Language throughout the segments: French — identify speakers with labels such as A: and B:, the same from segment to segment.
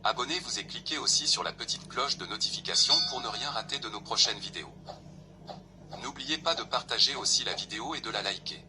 A: Abonnez-vous et cliquez aussi sur la petite cloche de notification pour ne rien rater de nos prochaines vidéos. N'oubliez pas de partager aussi la vidéo et de la liker.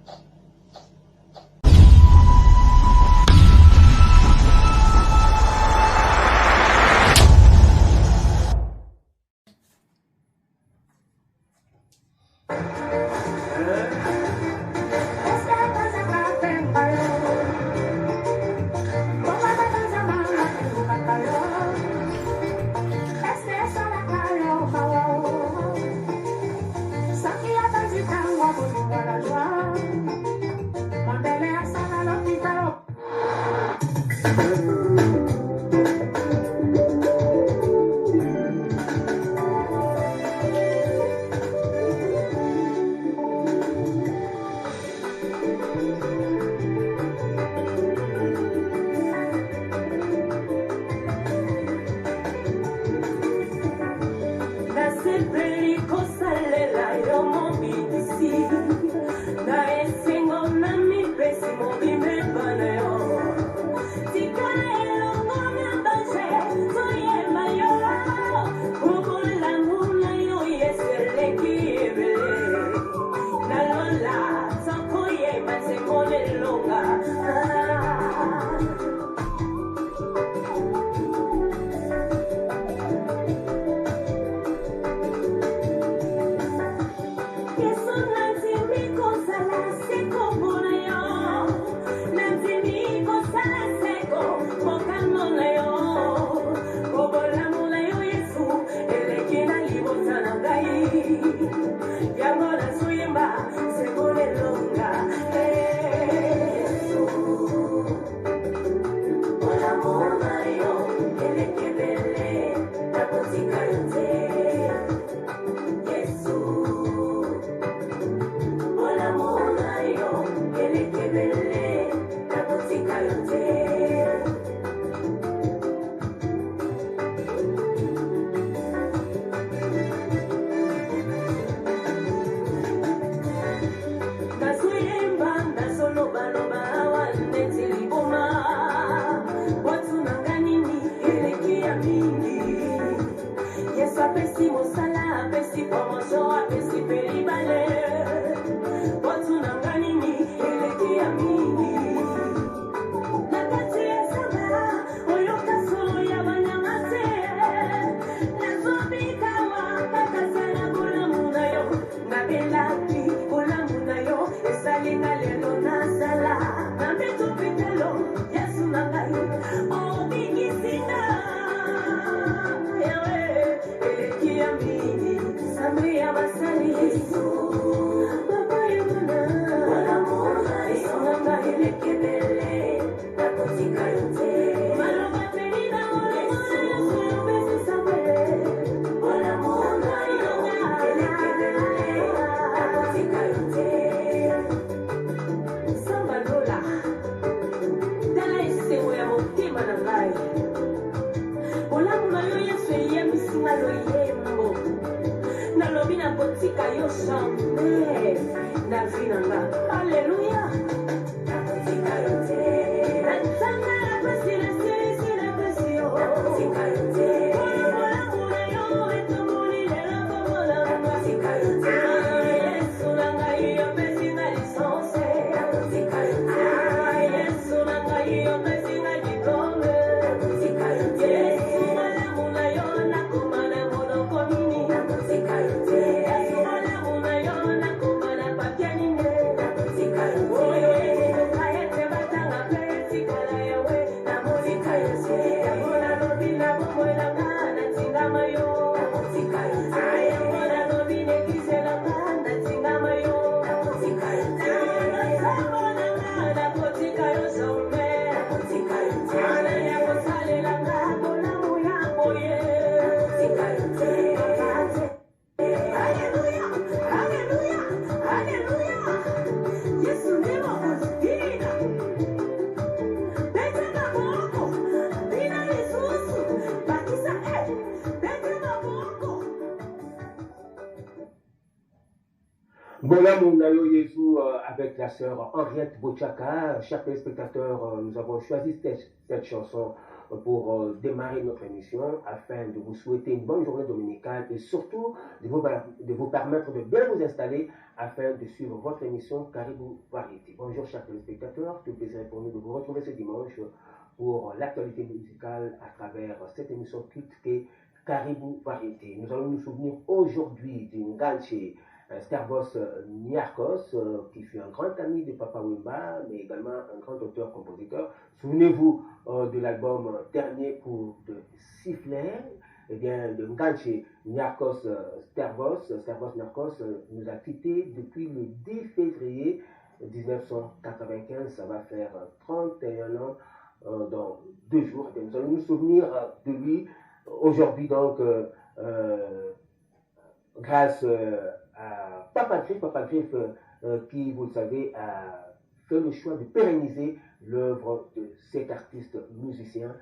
B: Voilà mon Nayo Yesu avec la sœur Henriette Bochaka. Chers téléspectateurs, nous avons choisi cette chanson pour démarrer notre émission afin de vous souhaiter une bonne journée dominicale et surtout de vous permettre de bien vous installer afin de suivre votre émission Caribou Variété. Bonjour chers téléspectateurs, tout plaisir pour nous de vous retrouver ce dimanche pour l'actualité musicale à travers cette émission culte qu'est Caribou Variété. Nous allons nous souvenir aujourd'hui d'une Ganche Stervos Niarchos, qui fut un grand ami de Papa Wemba, mais également un grand auteur-compositeur. Souvenez-vous de l'album Dernier coup de sifflet. Eh bien, de Ganche Niarchos Stervos Niarchos nous a quittés depuis le 10 février 1995. Ça va faire 31 ans dans 2 jours. Eh bien, nous allons nous souvenir de lui aujourd'hui, donc, grâce à Papa Griff, qui, vous le savez, a fait le choix de pérenniser l'œuvre de cet artiste musicien.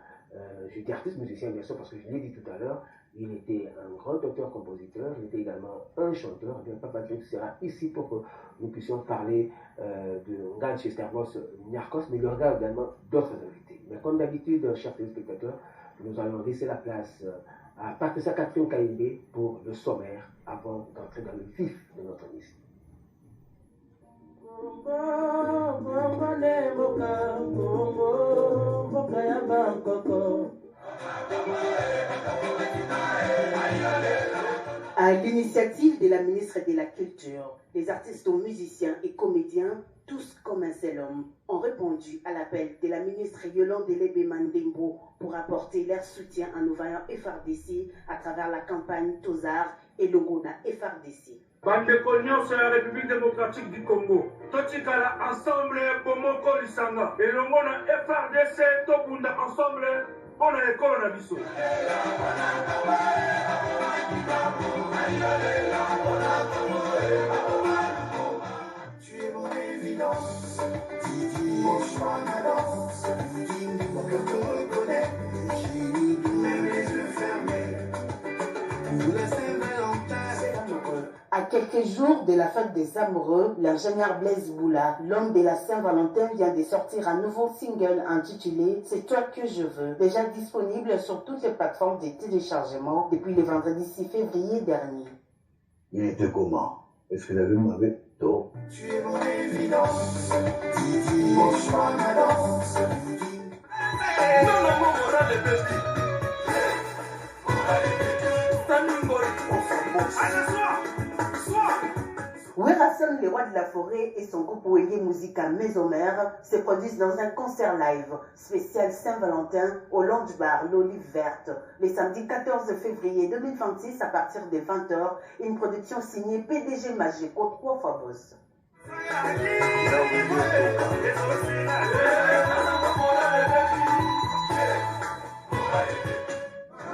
B: Je dis artiste musicien, bien sûr, parce que je l'ai dit tout à l'heure, il était un grand auteur-compositeur, il était également un chanteur. Eh bien, Papa Griff sera ici pour que nous puissions parler de Ganche Stervos Niarchos, mais il y aura également d'autres invités. Mais comme d'habitude, chers téléspectateurs, nous allons laisser la place à Patricia Catherine Kaïmbé pour le sommaire avant d'entrer dans le vif de notre émission.
C: À l'initiative de la ministre de la Culture, les artistes, musiciens et comédiens, tous comme un seul homme, ont répondu à l'appel de la ministre Yolande Lebe Mandembo pour apporter leur soutien en nous voyant FRDC à travers la campagne Tozar et Longona FRDC.
D: Bandeko nyonso ya République démocratique du Congo totikala ensemble bomoko lisanga elongo na FRDC tobunda ensemble mpona ekolo na biso.
E: Tu es mon évidence, Didi, mon choix, ma danse, mon cœur te reconnaît, même les yeux fermés, pour la Saint-Valentin.
C: À quelques jours de la fête des amoureux, l'ingénieur Blaise Boula, l'homme de la Saint-Valentin, vient de sortir un nouveau single intitulé C'est toi que je veux, déjà disponible sur toutes les plateformes de téléchargement depuis le vendredi 6 février dernier.
F: Il était comment? Est-ce que l'album avait tort?
E: Tu es mon évidence, Didi, mon choix, ma danse.
D: Non, non, non, on a les besties. Allez, sois.
C: Werasson, le roi de la forêt, et son groupe Wenge Musica Mésomère se produisent dans un concert live spécial Saint-Valentin au Lounge Bar L'Olive Verte le samedi 14 février 2026 à partir de 20h. Une production signée PDG Mageco 3 fois Boss.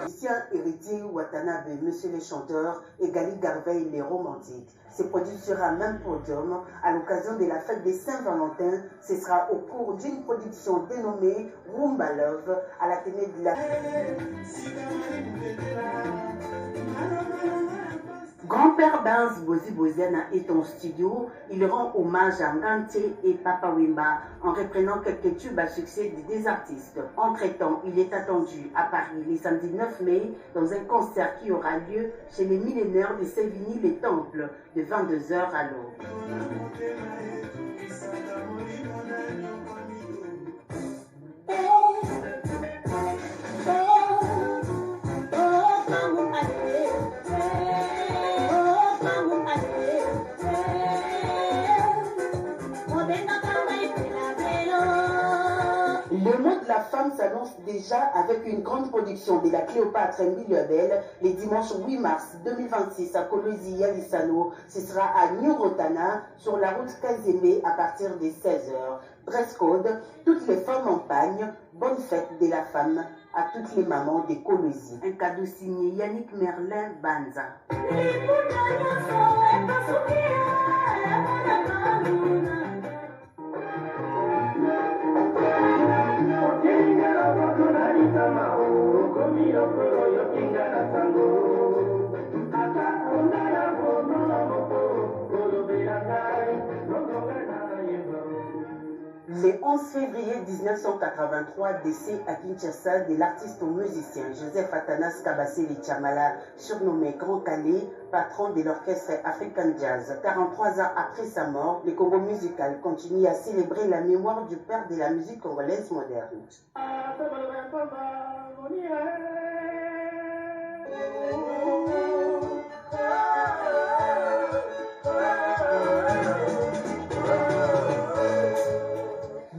C: Lucien Héritier Watanabe, Monsieur le chanteur, et Gali Garveil, les romantiques. Se produit sur un même podium à l'occasion de la fête des Saint-Valentin. Ce sera au cours d'une production dénommée Rumba Love à la télé de la... Grand-père Benz Bozi Boziana est en studio. Il rend hommage à Ngante et Papa Wemba en reprenant quelques tubes à succès des deux artistes. Entre-temps, il est attendu à Paris le samedi 9 mai dans un concert qui aura lieu chez les millénaires de Sévigny les Temples de 22h à l'aube. Le mot de la femme s'annonce déjà avec une grande production de la Cléopâtre Millionnaire les dimanches 8 mars 2026 à Kolosi Yalisano. Ce sera à New Rotana sur la route Kazemé à partir de 16h. Dress code, toutes les femmes en pagne. Bonne fête de la femme à toutes les mamans de Kolosi. Un cadeau signé Yannick Merlin Banza. Le 11 février 1983, décès à Kinshasa de l'artiste musicien Joseph Athanas Kabasele Chamala, surnommé Grand Calais, patron de l'orchestre African Jazz. 43 ans après sa mort, le Congo musical continue à célébrer la mémoire du père de la musique congolaise moderne.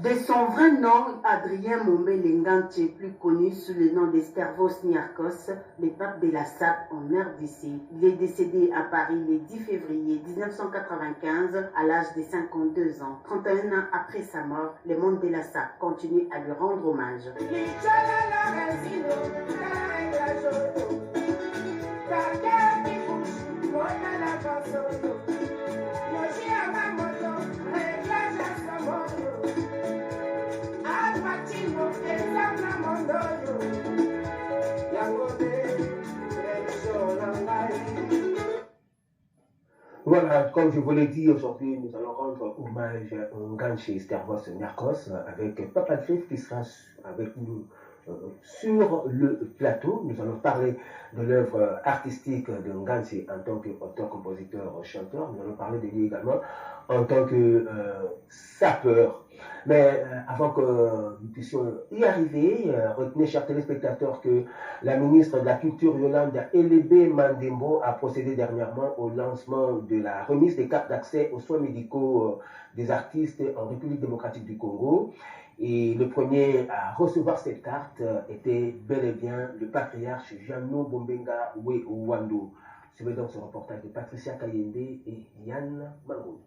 C: De son vrai nom, Adrien Mombele Nganche, plus connu sous le nom de Stervos Niarchos, le pape de la SAP en RDC. Il est décédé à Paris le 10 février 1995 à l'âge de 52 ans. 31 ans après sa mort, le monde de la SAP continue à lui rendre hommage.
B: Voilà, comme je vous l'ai dit, aujourd'hui, nous allons rendre hommage à Nganche Stervos Niarchos avec Papa Griff qui sera avec nous sur le plateau. Nous allons parler de l'œuvre artistique de Nganche en tant qu'auteur, compositeur, chanteur. Nous allons parler de lui également en tant que sapeur. Mais avant que nous puissions y arriver, retenez, chers téléspectateurs, que la ministre de la Culture, Yolande Elebe Mandembo, a procédé dernièrement au lancement de la remise des cartes d'accès aux soins médicaux des artistes en République démocratique du Congo. Et le premier à recevoir cette carte était bel et bien le patriarche Jeannot Bombenga Wando. Suivez donc ce reportage de Patricia Kayende et Yann Mango.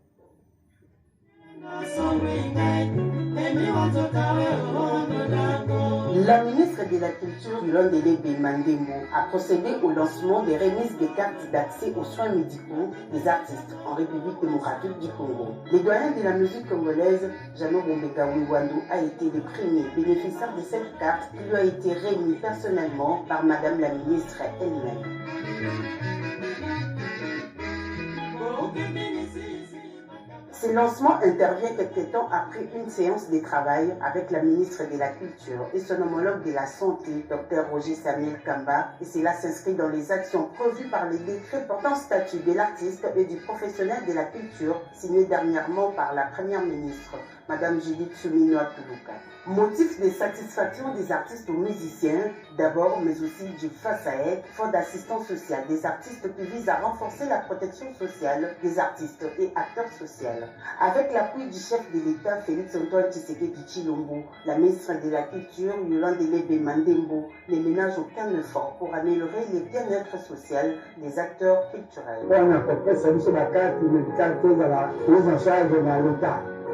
C: La ministre de la Culture, Yolande Elebe Mandembo, a procédé au lancement des remises des cartes d'accès aux soins médicaux des artistes en République démocratique du Congo. Le doyen de la musique congolaise, Jeannot Bombenga Wando, a été le premier bénéficiaire de cette carte qui lui a été remise personnellement par Madame la ministre elle-même. Ce lancement intervient quelque temps après une séance de travail avec la ministre de la Culture et son homologue de la Santé, Dr Roger Samuel Kamba, et cela s'inscrit dans les actions prévues par les décrets portant statut de l'artiste et du professionnel de la culture, signé dernièrement par la Première ministre, Madame Judith Souminoa Toulouka. Motif de satisfaction des artistes aux musiciens, d'abord, mais aussi du FASAEC, Fonds d'assistance sociale des artistes qui vise à renforcer la protection sociale des artistes et acteurs sociaux. Avec l'appui du chef de l'État, Félix Antoine Tshisekedi Tshilombo, la ministre de la Culture, Yolande Elebe Mandembo, ne ménage aucun effort pour améliorer le bien-être social des acteurs culturels.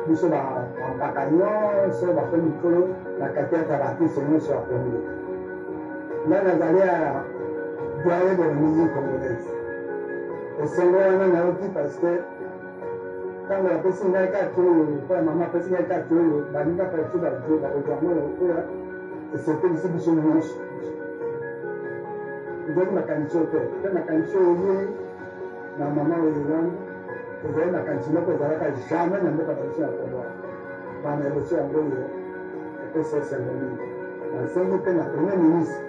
G: biso bakaka nyonso bakomi mikolo na katiyaka baartiste nyonso ya congo nga nazali ya doyen de la musique congolaise esengo wana nayoki parce que ntango bapesi ngai kati oyo mpo ya mama apesi ngai kati oyo balingaka biso bakozwa mwana oyo esepelisi biso nyonso nzali makanisi oyo te mpe makanisi oyo ye na mama oyo wana ezali makanisi moko ezalaka jamais na mboka na biso ya kongo bana liboso yango oyo epesi esengo mingi nasengi mpe na premier ministre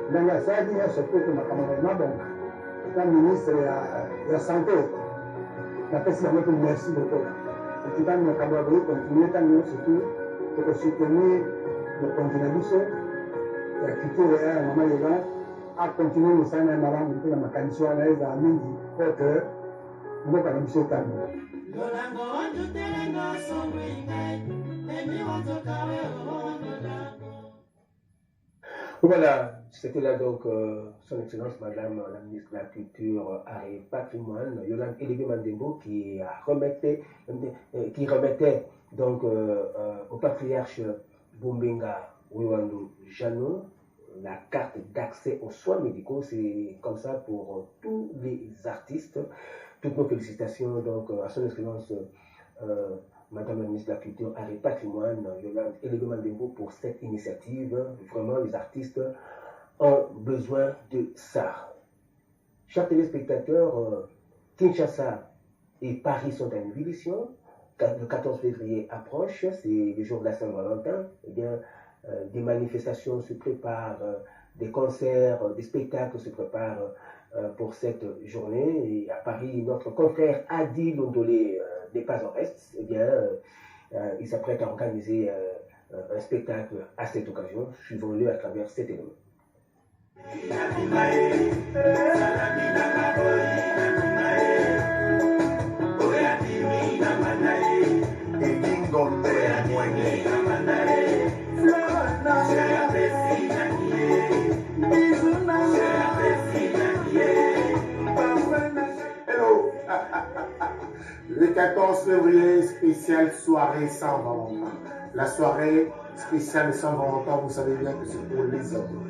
G: ndenge asalaki nyonso po ete makambo na mabonga na ministre ya santé napesi bango mpe merci beaucoup etikani makambo ya boyi continue ntango nyonso tu tokosoutenir mokonzi na biso ya culture ya mama yeba akontinue mosala na ye malamu mpe na makanisi wana ezala mingi po ke mboka na biso etambi
B: Voilà, c'était là donc son Excellence Madame la ministre de la Culture, Art et Patrimoine, Yolande Elebe Mandembo, qui remettait donc au patriarche Bombenga Wando Jeannot la carte d'accès aux soins médicaux. C'est comme ça pour tous les artistes. Toutes nos félicitations donc à son Excellence Madame la ministre de la Culture, Art et Patrimoine, Yolande Elebe Mandembo, pour cette initiative. Vraiment, les artistes ont besoin de ça. Chers téléspectateurs, Kinshasa et Paris sont en ébullition. le 14 février approche, c'est le jour de la Saint-Valentin. Eh bien, des manifestations se préparent, des concerts, des spectacles se préparent pour cette journée. Et à Paris, notre confrère Adi Londolé n'est pas en reste. Eh bien, il s'apprête à organiser un spectacle à cette occasion. Suivons-le à travers cet élément.
H: Hello. Le 14 février, spéciale soirée Saint-Valentin. La soirée spéciale Saint-Valentin, vous savez bien que c'est pour les amoureux.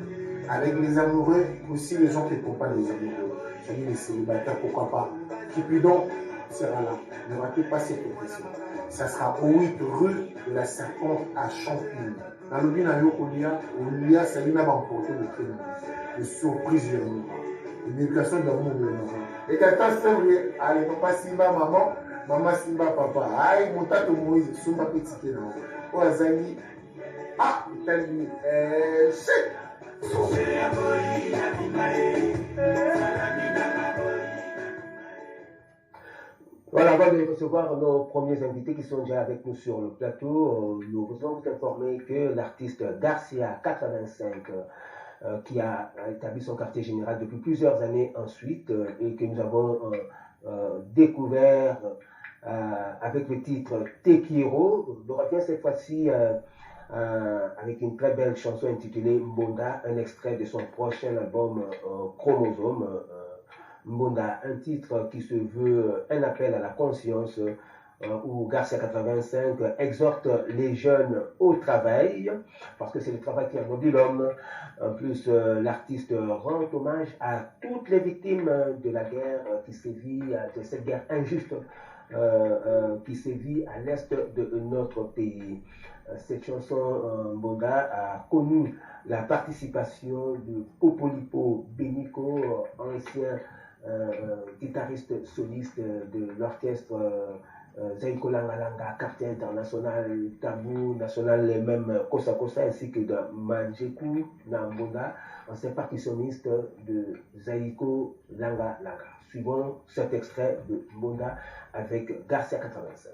H: Avec les amoureux, aussi les gens qui ne font pas les amoureux. C'est-à-dire les célibataires, pourquoi pas. Cupidon sera là. Ne ratez pas cette occasion. Ça sera au 8 rue de la Serpente à Champigny. Dans le bien à Olia, ça y est, emporté le prénom. De surprise, il y une éducation d'amour, et 14 février, allez, papa Simba, maman Simba, papa. Aïe, mon tato Moïse, Sumba petit non. Oh, Azali. Ah, Italie. Shit.
B: Voilà, avant de recevoir nos premiers invités qui sont déjà avec nous sur le plateau, nous voulons vous informer que l'artiste Garcia 85, qui a établi son quartier général depuis plusieurs années ensuite, et que nous avons découvert avec le titre Tekiro, nous revient cette fois-ci avec une très belle chanson intitulée Mbonda, un extrait de son prochain album Chromosome. Mbonda, un titre qui se veut un appel à la conscience, où Garcia 85 exhorte les jeunes au travail, parce que c'est le travail qui a rendu l'homme. En plus, l'artiste rend hommage à toutes les victimes de la guerre qui sévit, de cette guerre injuste qui sévit à l'est de notre pays. Cette chanson, Mbonda, a connu la participation de Popolipo Beniko, ancien guitariste soliste de l'orchestre Zaiko Langa, quartier international, Tabou national, et même Kosa Kosa, ainsi que de Manjeku Nambonda, ancien percussionniste de Zaiko Langa. Suivons cet extrait de Mbonda avec Garcia 85.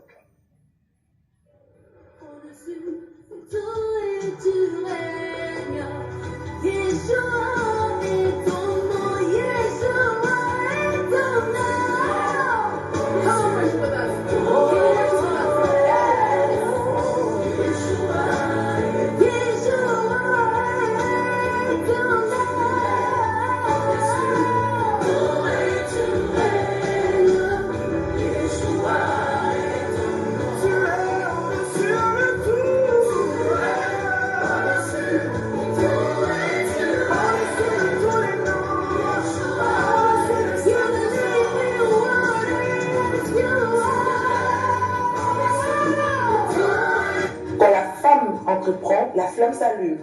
C: Entreprend, la flamme s'allume.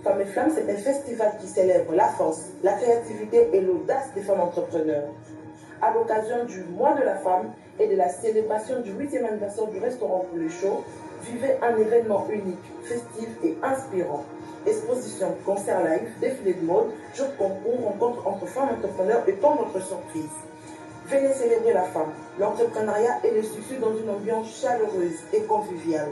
C: Femme et Flamme, c'est un festival qui célèbre la force, la créativité et l'audace des femmes entrepreneurs. À l'occasion du mois de la femme et de la célébration du 8e anniversaire du restaurant Poulet Chaud, vivez un événement unique, festif et inspirant. Exposition, concert live, défilé de mode, jeux de concours, rencontres entre femmes entrepreneurs et tant d'autres surprises. Venez célébrer la femme, l'entrepreneuriat et le succès dans une ambiance chaleureuse et conviviale.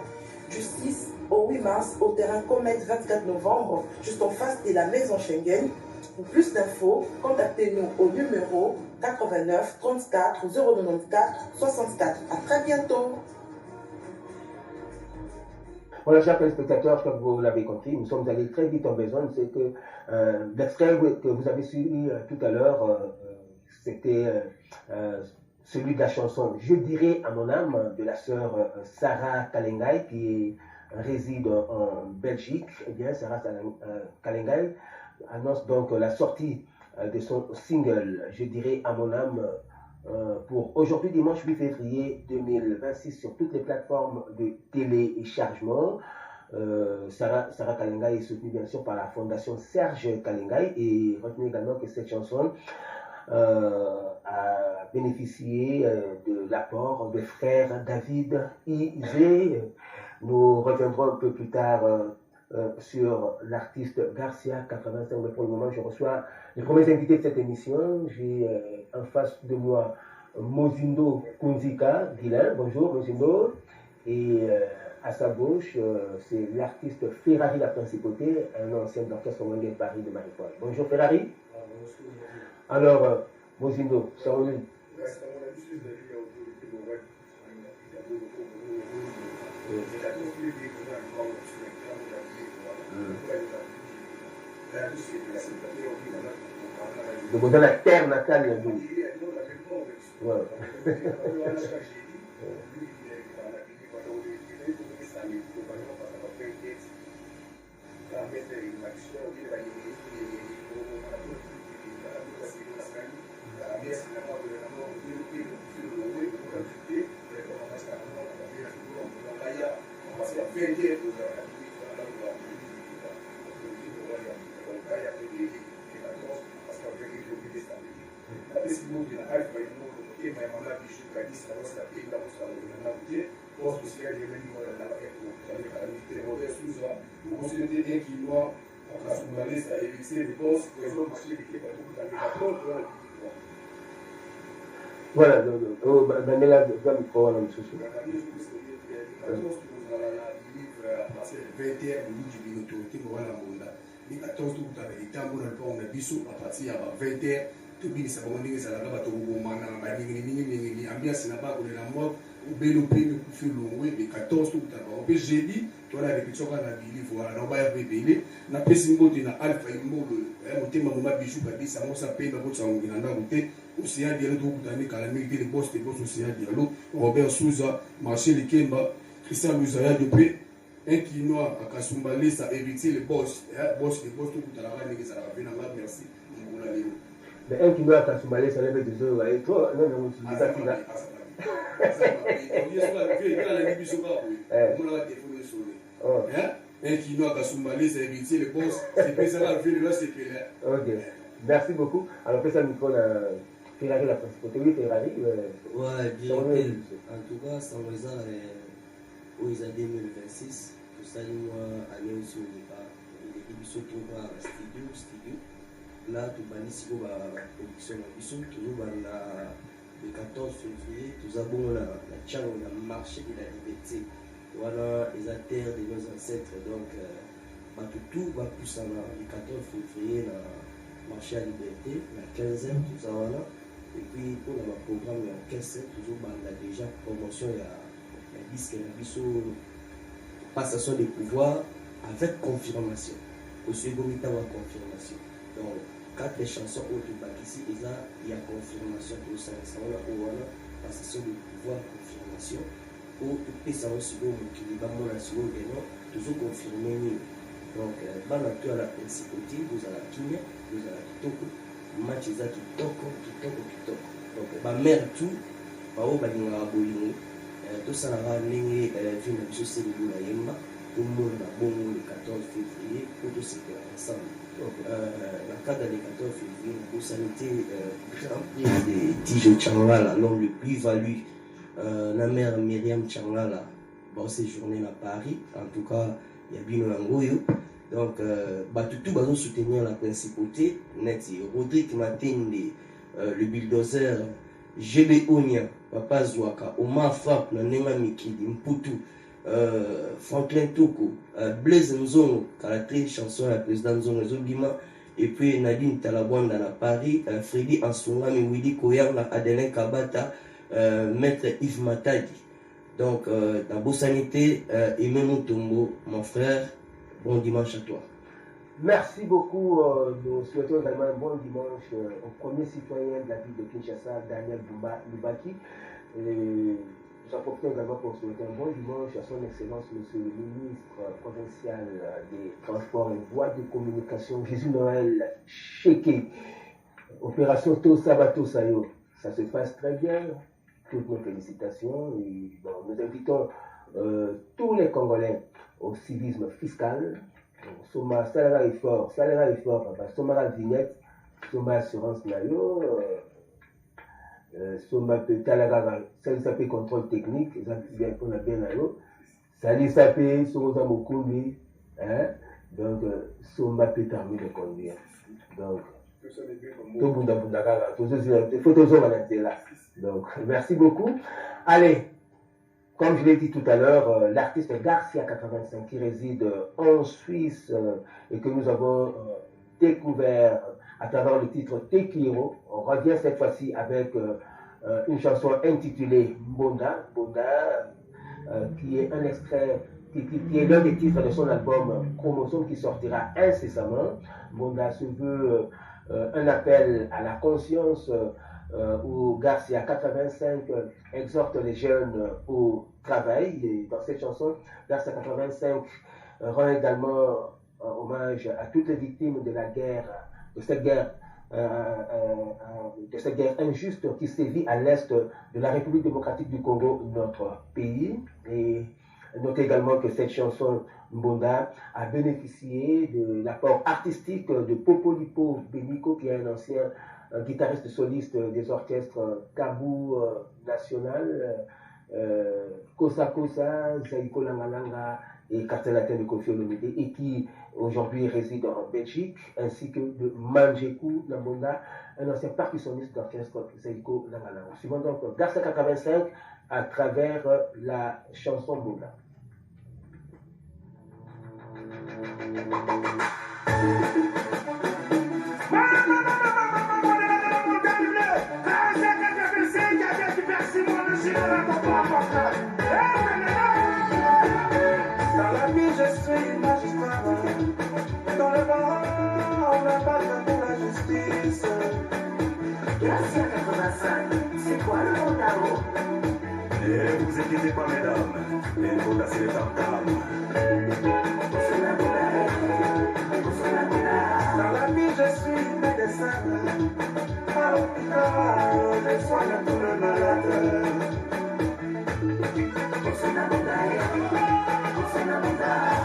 C: Du 6 au 8 mars, au terrain Comet 24 novembre, juste en face de la maison Schengen. Pour plus d'infos, contactez-nous au numéro 89 34 094 64. À très bientôt.
B: Voilà, chers téléspectateurs, comme vous l'avez compris, nous sommes allés très vite en besogne. C'est que l'extrait que vous avez suivi tout à l'heure, c'était celui de la chanson Je dirais à mon âme de la sœur Sarah Kalengai qui réside en Belgique. Eh bien, Sarah Kalengai annonce donc la sortie de son single Je dirais à mon âme pour aujourd'hui dimanche 8 février 2026 sur toutes les plateformes de téléchargement. Sarah Kalengai est soutenue bien sûr par la fondation Serge Kalengai et retenez également que cette chanson a bénéficié de l'apport de frère David Izé. Nous reviendrons un peu plus tard sur l'artiste Garcia 85, mais pour le moment, je reçois les premiers invités de cette émission. J'ai en face de moi Mozindo Kunzika Guilain. Bonjour Mozindo. Et à sa gauche, c'est l'artiste Ferrari La Principauté, un ancien d'orchestre Wenge Paris de Marifoy. Bonjour Ferrari. Alors, Mozindo, ça va. Donc, dans la terre natale, ouais. Voilà, Daniela, doit me prendre un petit peu.
I: tobimisa bango ndenge ezalaka bato kobomana baninginingi ambiance na bakolela moko ubelo mpe mekufi longwe be 14 tokutana bango mpe jeudi toala répétition kaka na bili voilà na baya mpe ebele napesi mbote na alpha imbolo motema moma bijou kabisa yango sa pembe akotisango na ndako te océan dialo tokutani kala mingi te le boss te boss océan dialo Robert Souza Marché Likemba Christian Luzayado mpe un quinois à Kasumbalesa éviter le boss tokutana ndenge ezalaka mpe na nga merci mbola lelo.
B: Mais un qui doit s'assumer, ça lève des heures. Et toi, non, non, tu dis ça, tu l'as.
I: Un qui doit s'assumer, ça éviter le boss. C'est pas ça, le c'est que là.
B: Ok, merci beaucoup. Alors, fais ça, micro, Ferrari, la principauté. Oui, Ferrari.
J: Ouais, directeur. En tout cas, ça va être aux années 2026. Tout ça, moi, année aussi au départ. L'équipe se trouve à studio. Là, tout le monde a production toujours le 14 février, nous avons la marché de la liberté. Voilà les terres de nos ancêtres. Donc, tout va plus le 14 février, le marché à la liberté, la 15e, tout ça. Voilà. Et puis, pour le programme, la 15e, toujours déjà promotion, il y a disque, passation des pouvoirs avec confirmation. Au second temps, confirmation. Donc, 4 chansons autour ici, il y a confirmation pour ça. Voilà, passation de pouvoir, confirmation. Pour tout ça, aussi, qui va mon assuré, toujours confirmé. Donc, à la principauté, vous avez la Kenya, vous avez la Kitoko, match est à Kitoko. Donc, mère tout, tout ça, va venir vu la chose de la Yemba, tout le monde a bon le 14 février, pour tout ce qui est ensemble. La cadre des 14 février, pour sanité, Grand Prix de Tijo Tchangala, l'homme le plus valu, la mère Myriam Tchangala, bon, séjourné à Paris, en tout cas, il y a bien un goyo. Donc, tout va soutenir la principauté, net, Rodrigue Matende, le bulldozer, GB Onia, Papa Zouaka, Omar Fap, Nanenga Mikidi, Mputu, Franklin Toko, Blaise Nzongo, caractère chanson la présidente Nzongo Zobima, et puis Nadine Talabwanda à Paris, Freddy Ansungami, Willy Koyang, Adelin Kabata, Maître Yves Matadi. Donc, dans Beau Sanité, Aimé Moutombo, mon frère, bon dimanche à toi.
B: Merci beaucoup. Nous souhaitons également un bon dimanche au premier citoyen de la ville de Kinshasa, Daniel Bumba Lubaki. Nous profitons également pour souhaiter un bon dimanche à son Excellence, Monsieur le ministre provincial des Transports et Voies de Communication, Jésus Noël Cheke. Opération Tosabato Sayo, ça se passe très bien. Toutes nos félicitations. Et, bon, nous invitons tous les Congolais au civisme fiscal. Soma Salara est fort, Somara Vignette, Soma assurance nayo Soma peut-être ça s'appelle contrôle technique, on a bien nayo. Ça s'appelle Soza Mokumbi, donc Soma peut permis de conduire. Donc donc merci beaucoup. Allez, comme je l'ai dit tout à l'heure, l'artiste Garcia 85 qui réside en Suisse et que nous avons découvert à travers le titre Tekiro. On revient cette fois-ci avec une chanson intitulée Mbonda, qui est un extrait, qui est l'un des titres de son album Chromosome qui sortira incessamment. Mbonda se veut un appel à la conscience où Garcia 85 exhorte les jeunes au travail. Et dans cette chanson, Garcia 85 rend également hommage à toutes les victimes de la guerre, de cette guerre injuste qui sévit à l'est de la République démocratique du Congo, notre pays. Et notez également que cette chanson Mbonda a bénéficié de l'apport artistique de Popolipo Beniko, qui est un ancien guitariste soliste des orchestres Kabou National, Kosa Kosa, Zaiko Langalanga et Kartelaten de Kofi Olomide, et qui aujourd'hui réside en Belgique, ainsi que de Manjeku Nambonda, un ancien percussionniste d'orchestre Zaiko Langalanga. Suivons donc Garcia 85 à travers la chanson Mbonda.
E: Dans la vie, je suis magistrat. Dans le vent, on n'a pas de la justice.
K: Garcia 85, c'est quoi le Mondao?
E: Ne vous inquiétez pas, mesdames. Les Mondas, c'est les tam-tams. Dans la vie, je suis médecin. À l'hôpital, je soigne tous les malades.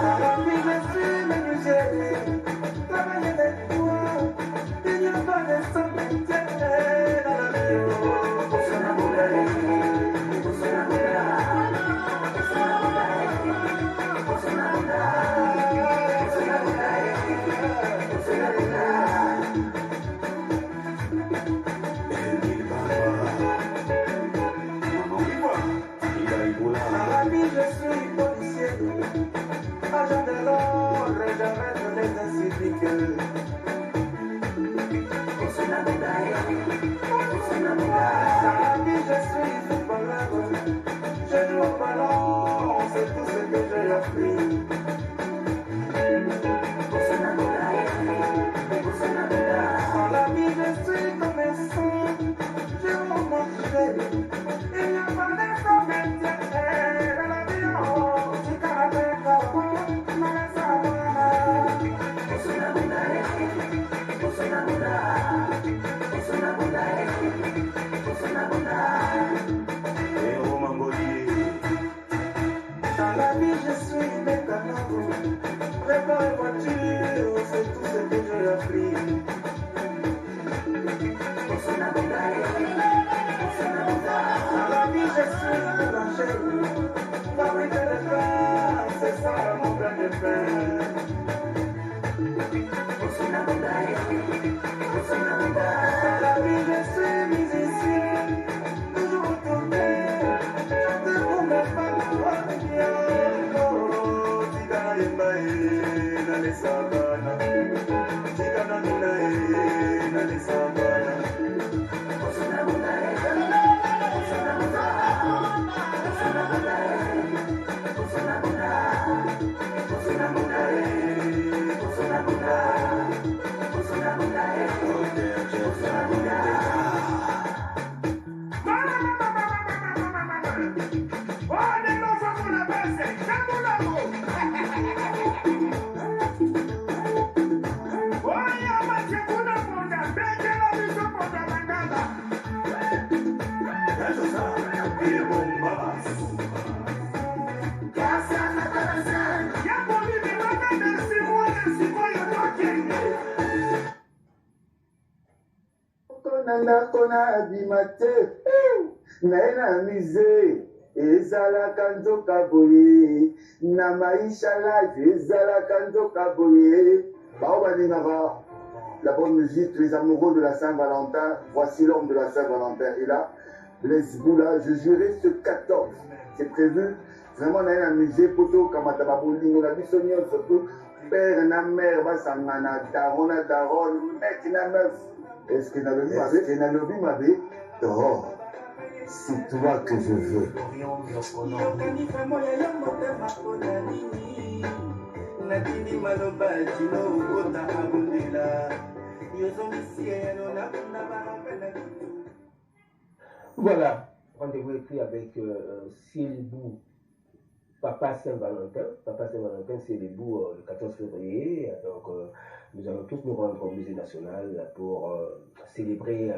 E: Dans la vie, je suis menuisier. Travailler des toits. Il n'y a pas de sans-métier dans la vie. Dans la vie, je suis policier, agent de l'ordre, j'arrête les inciviques. Dans la vie, je suis footballeur, je joue au ballon, c'est tout ce que j'ai appris. Dans la vie, je suis commerçant, je veux manger, il n'y a pas de sans-métier. Dans la vie, je suis mécano, réparer voiture, c'est tout ce que j'ai appris. Dans la vie, je suis boulanger, fabriquer le pain, c'est ça mon plan de pain. Dans la vie, je suis musicien, toujours tourné, chanter pour mes femmes. Tigana Limbae, Nane Savana, Tigana
L: nandako na abima te naye na mize ezalaka nzoka boye na maisha live ezalaka nzoka boye bao balingaka la bonne musique, les amoureux de la Saint-Valentin. Voici l'homme de la Saint-Valentin. Et là, Blaise Boula, je jurais ce 14. C'est prévu. Vraiment, on a amusé. Poto, Kamatababoli, on a vu Sonia, surtout. Père, na mère, Basangana, Daron, Daron, mec, na meuf. Est-ce que na lobby m'avait dehors? C'est toi que je veux.
B: Voilà, rendez-vous est pris avec Silbou, Papa Saint-Valentin. Papa Saint-Valentin, c'est les bouts le 14 février. Donc, nous allons tous nous rendre au musée national pour célébrer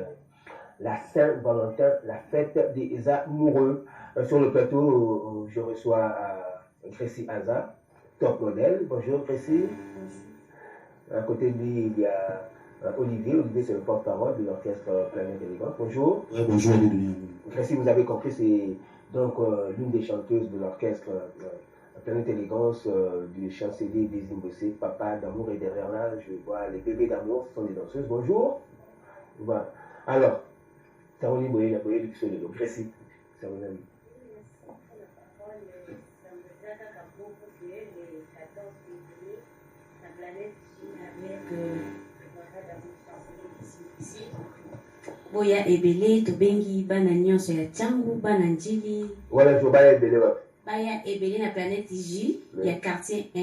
B: la Saint-Valentin, la fête des amoureux. Sur le plateau, je reçois Crécy Aza, top modèle. Bonjour Crécy. À côté de lui, il y a Olivier. Olivier, c'est le porte-parole de l'orchestre Planète Élégance. Bonjour.
M: Ouais, bonjour.
B: Crécy, vous avez compris, c'est donc l'une des chanteuses de l'orchestre Planète Élégance du chancelier des Imbossé, Papa d'amour. Et derrière là, je vois les bébés d'amour, ce sont des danseuses. Bonjour. Voilà. Alors, ça on est boyé, la boyé du pseudo. Donc, Crécy, ça vous aime.
N: Boya ebele tobengi bana nyonso ya Tchangu bana njili
B: wala jo baya ebele wapi
N: baya ebele na planète J ya quartier 1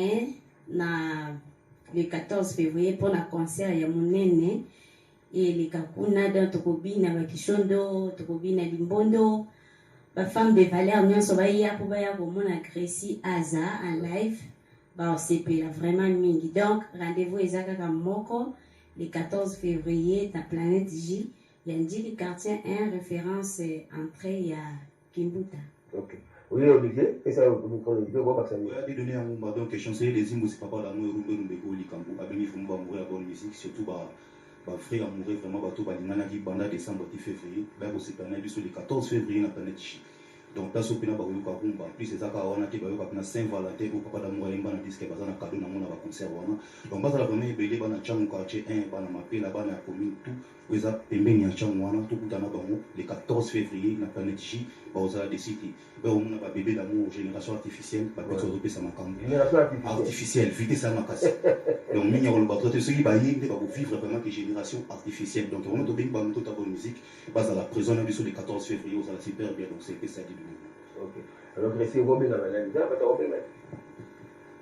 N: na le 14 février pour la concert ya monene et les kakuna dans tokobina bakishondo tokobina limbondo ba femme de valeur nyonso baya pour baya komona Crécy Aza en live ba sepela vraiment mingi. Donc rendez-vous ezaka moko le 14 février na planète J. Il y a un quartier 1 référence entrée à Kimbuta.
B: Ok. Oui, Olivier, et ça, vous prenez deux mots parce que
M: oui, des données à mon donc chancelier des Imbo, c'est papa d'amour, Rumbeko, Likambo, Abemi Fumba, mourir à bonne musique, surtout frère à mourir vraiment, bateau, Balinana qui banda décembre, février, là, vous c'est sur le 14 février, na planète Chi. Donc, là, ce que nous avons fait, plus c'est ça qu'on a fait Saint-Valentin, pour papa d'amour, il y a un disque, il y a un cadeau dans mon concert. Donc, là, la première belle, il y a un quartier 1, il y a un appel, il y a une commune, tout. Vous avez un tout le 14 février, la planète J, vous avez décidé. Vous avez un bébé d'amour, génération artificielle, artificielle, vite ça m'a cassé. Donc, nous avons le ceux qui vont vivre vraiment des générations artificielles. Donc, on a toute la bonne musique, base à la prison, le 14 février, vous allez super bien. Donc, c'est ça.
B: Ok. Alors, c'est Robin dans la vie,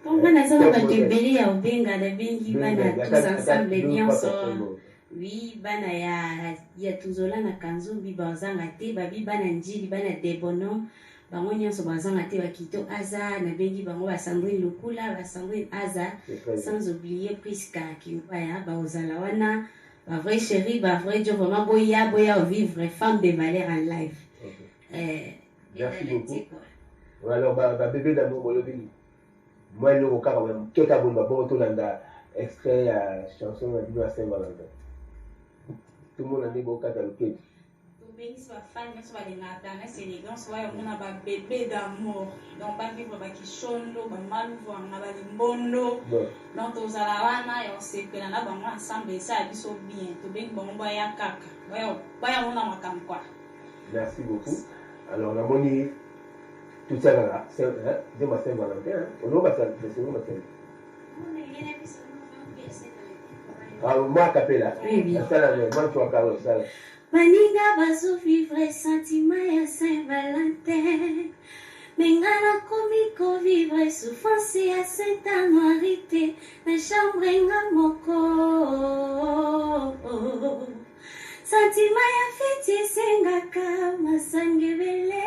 N: on va aller à Obenga, la Bengi, tous ensemble, bien sûr. Oui, bana ya tuzola na kanzumbi bazanga te babi bana njili bana debono bango nyonso bazanga te bakito Aza na bengi bango ba Sandrine Lukula ba Sandrine Aza sans oublier Priska Kimpaya ba ozala wana ba vrai chéri ba vrai jo vraiment boya vivre femme de valeur en live.
B: Merci beaucoup. Alors ba bébé d'amour bolobi moi le roka quand même keka bomba bon to landa extrait à chanson de Saint-Valentin. Tout le monde a dit beaucoup de l'occasion.
N: Tout le monde soit fan, mais soit les natans, c'est les gants, soit on a un bébé d'amour. Donc, pas vivre avec qui chondo, pas mal voir, on a un bondo. Donc, aux alawana, et on sait que là, on a ensemble, ça a dit bien. Tout le monde va y a caca. Voyons, on a ma cam quoi.
B: Merci beaucoup. Alors, on a moni tout ça là, c'est ma Saint-Valentin. On va faire c'est ma Saint-Valentin. Ah, moi, Capella.
N: Oui.
B: Moi, tu vas faire ça.
N: Maninga bazo vivre sentiment ya Saint-Valentin. Mengana komiko vivre souffrance ya Saint-Anuarité. Na chambre nga moko. Sentiment ya fête sengaka masangevele.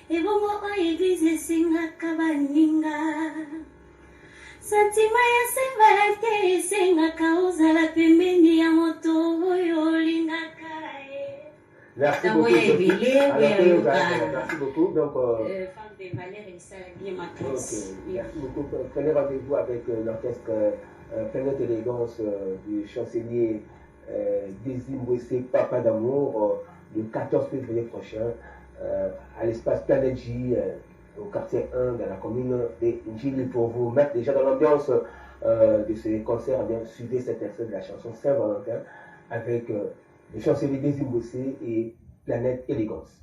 N: Ebongo o église sengaka baninga. Sentiment ya Saint-Valentin sengaka ozala pembeni ya moto oyo olingaka.
B: Merci beaucoup. Donc,
N: femme de valeur et ça bien matrice.
B: Merci beaucoup. Prenez rendez-vous avec l'orchestre Planète Élégance du chancelier Desimbossé Papa d'amour le 14 février prochain à l'espace Planète J au quartier 1 de la commune de Njili. Pour vous mettre déjà dans l'ambiance de ce concert, bien suivez cet extrait de la chanson Saint-Valentin avec le chancelier Desimbossé et Planète Élégance.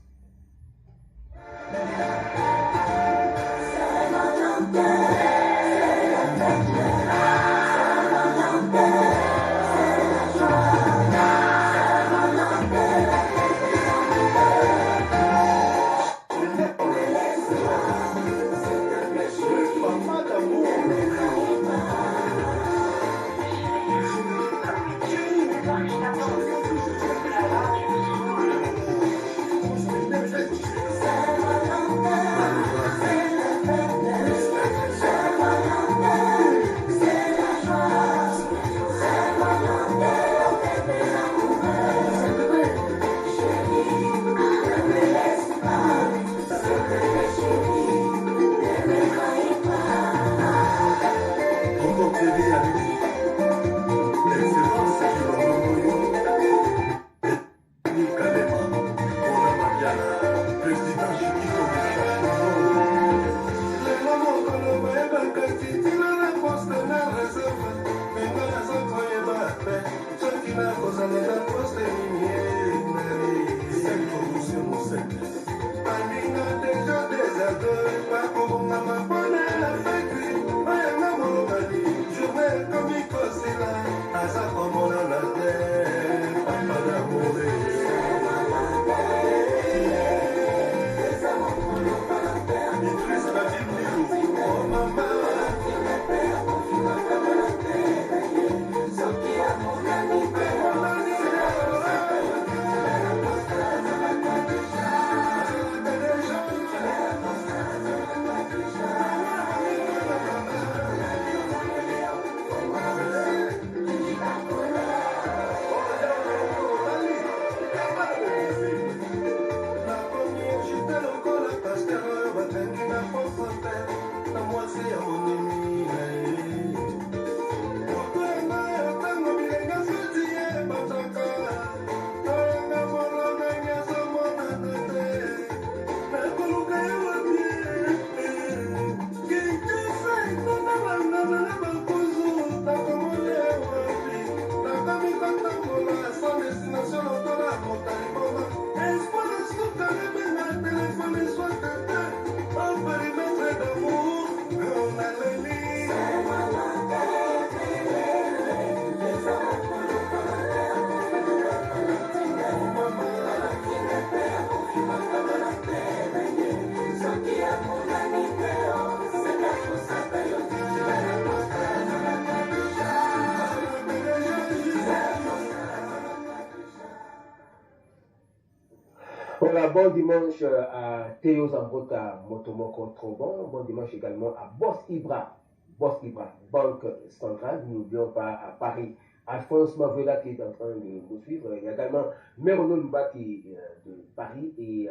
B: Voilà, bon dimanche à Théo Zambrota Motomoko Trombon, bon dimanche également à Boss Ibra, Banque Centrale, n'oublions pas à Paris, Alphonse Mavela qui est en train de nous suivre, il y a également Merono Luba qui est de Paris et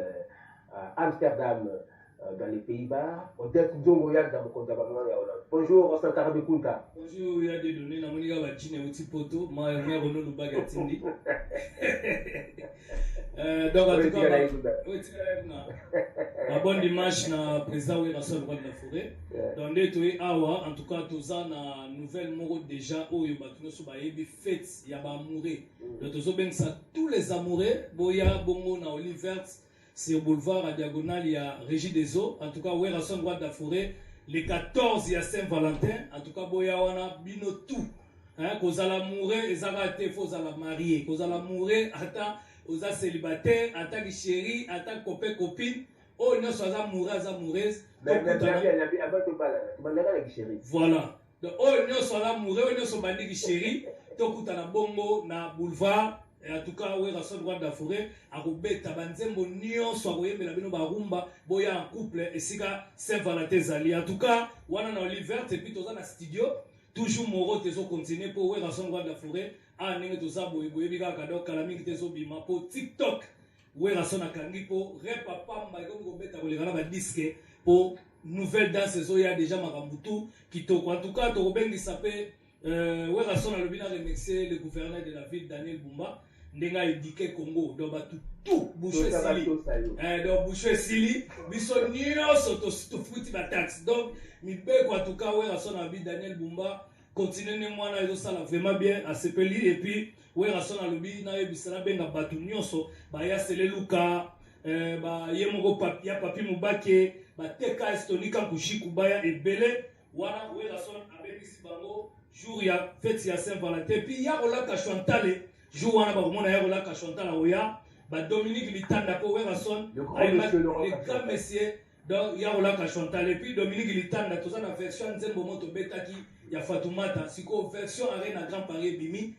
B: à Amsterdam dans les Pays-Bas, Odette Zongoyak dans le compte d'abonnement et Hollande. Bonjour, Sankara de Kunta.
I: Bonjour, il y a des données, la Monica va dîner au petit poteau, moi, Merono Luba Gatindi. Donc, en tout cas, bon dimanche na président de la Somme de la Forêt. Donc, nous awa, en tout cas, tous en a nouvelle moro déjà où il y a des fêtes, il y a des amoureux. Donc, tous les amoureux, Boya, Bongo, na Oliver, sur boulevard à diagonale, il y a Régie des Eaux. En tout cas, où il y a la Somme de la Forêt. Les 14, il y a Saint-Valentin. En tout cas, Boya, on a bino tout. Qu'on a l'amoureux, et ça va être faux à la mariée. Qu'on a l'amoureux, attends. Aux célibataires, en tant que chéri, en tant que copain, copine, oh, nous sommes amoureuses. Voilà. Donc, oh, nous sommes amoureux, nous sommes bandits chéri, donc, tu as bongo, na boulevard, et en tout cas, oui, raison droit de la forêt, à Roubeta, Banzembo, Nyon, soit oui, mais la bino barumba, boya en couple, et c'est Saint-Valentin Zali. En tout cas, on a un livre, et puis, tu as un studio, toujours Moro, tu as continué pour oui, raison droit de la forêt. Ah, n'est-ce pas ça, boye bika kado kalami kite so bima po TikTok. Oué la son akangi po repapa mbaiko ngobeta kolekana ba disque po nouvelle danse zo ya déjà makambutu kitoko. En tout cas, to bengi sapé Werason a remercié le gouverneur de la ville, Daniel Bumba, Ndenga éduqué Congo, donc tout, Boucher Sili. Donc Boucher Sili, Bisson Nino, Soto Fruiti Batax. Donc, en tout cas, Werason a vu Daniel Bumba, continuez moi là, ça l'a vraiment bien à Sepeli, et puis Werason a lobby, na ebisana benga batu nyonso, ba ya sele luka, ba yemoko papi, ya papi mubake, ba teka estonika kushiku baya ebele, wana Werason a bebisi bango. Jour ya fête ya Saint-Valentin puis ya olaka Chantal jour wana ba komona ya olaka Chantal oya ba Dominique Litanda ko Werason le grand monsieur donc ya olaka Chantal et puis Dominique Litanda tout ça na version nzembo moto betaki ya Fatoumata siko version arena Grand Paris bimi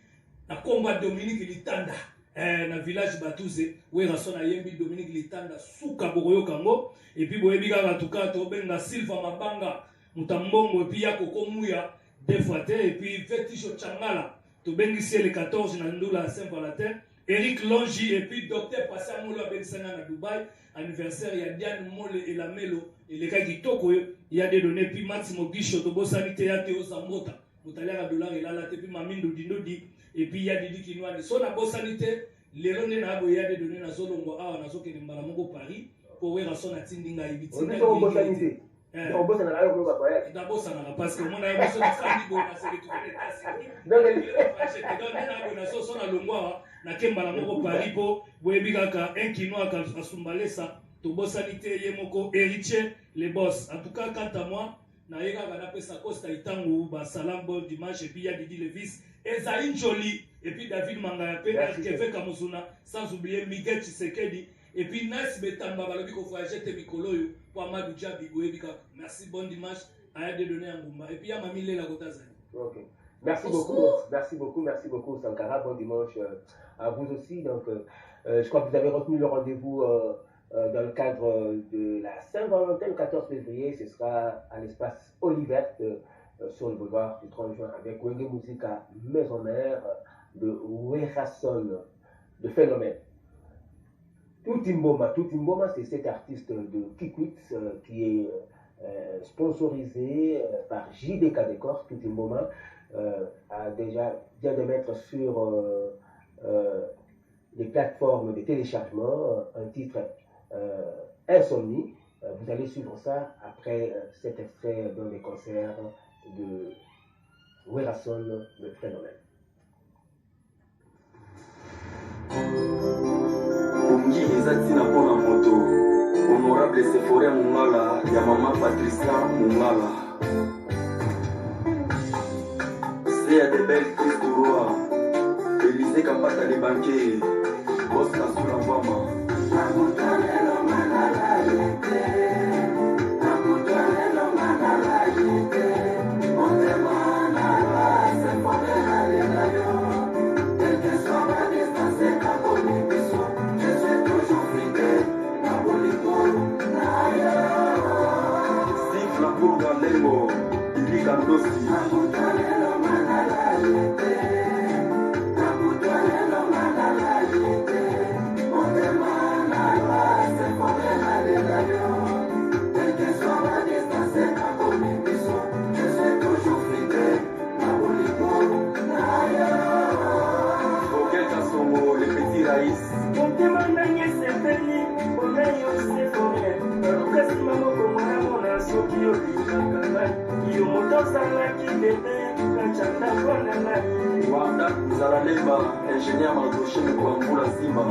I: na combat Dominique Litanda na village Batouze Werason ayembi Dominique Litanda suka bokoyo kango et puis boyebi ka en tout cas to benga Silva Mabanga mutambongo et puis ya kokomuya deux fois et puis Féticho Changala, tu bénissez le 14 Nandoula Saint-Valentin, Eric Longi et puis Docteur Passé Molo à Bensana à Dubaï, anniversaire, il y a Diane Mole et la Melo, et les gars qui toko, il y a des données, puis Maximo Guicho, Tobo Sanité, Théo Zamota, Moutalia Dollar et la puis Mamindo Dinodi, et puis il y a des qui nous ont dit, son abo sanité, les lonés n'a il y a des données dans Zolongo, ah, on a zoké de Mbalamongo Paris, pour voir à son attending à Ibiti.
B: D'abord, ça n'a rien à
I: d'abord, ça n'a parce que mon ami, c'est une famille, c'est que tu les boss. En tout cas, quant à moi, naïga va sa costa itangu, salam bon dimanche, et puis il y a Didi Levis, et Zaïn Jolie, et puis David Mangaya, Kefe Kamuzuna, sans oublier Miguel Tshisekedi. Et puis, Nice Betamba, Balobiko Frajete Mikoloyo, pour Amadou Djabi, merci, bon dimanche, à de donner un Bumba. Et puis, il y a Mamie Lela Gotazani.
B: Ok. Merci beaucoup, Sankara. Bon dimanche à vous aussi. Donc, je crois que vous avez retenu le rendez-vous dans le cadre de la Saint-Valentin, le 14 février. Ce sera à l'espace Olivette sur le boulevard du 30 juin avec Wenge Musica Maison Mère de Werason, de Phénomène. Toutimboma, c'est cet artiste de Kikwit qui est sponsorisé par JDK Décor. Toutimboma vient de mettre sur les plateformes de téléchargement un titre Insomnie. Vous allez suivre ça après cet extrait dans les concerts de Werason, le Phénomène.
O: Ongi ezati na pona moto honorable Sephore Mungala ya mama Patricia Mungala c'est de belles Christoroa Elise Kapata les banquiers boss Kasula Mbama Lengo, ili kandosi Wanda Zalalemba, ingénieur Mardoché Mkwambula Simba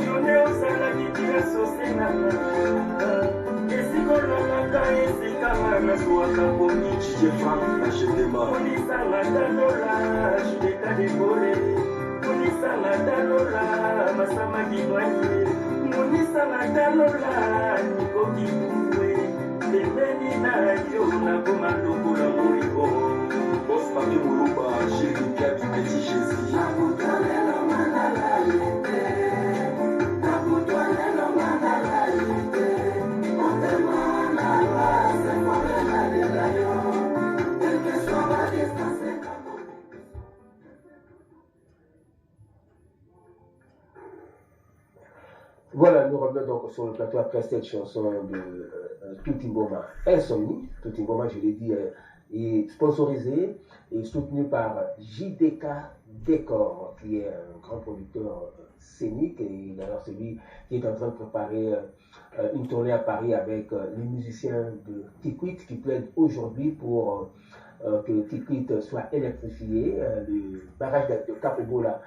O: Boss Papi Moulouba, Gilles Gabi Petit Jésus
B: Voilà, nous revenons donc sur le plateau après cette chanson de Toutimboma Insomnie. Toutimboma, je l'ai dit, et sponsorisé et soutenu par JDK Décor, qui est un grand producteur scénique et d'ailleurs celui qui est en train de préparer une tournée à Paris avec les musiciens de Kikwit qui plaident aujourd'hui pour que Kikwit soit électrifié. Le barrage de Kapobola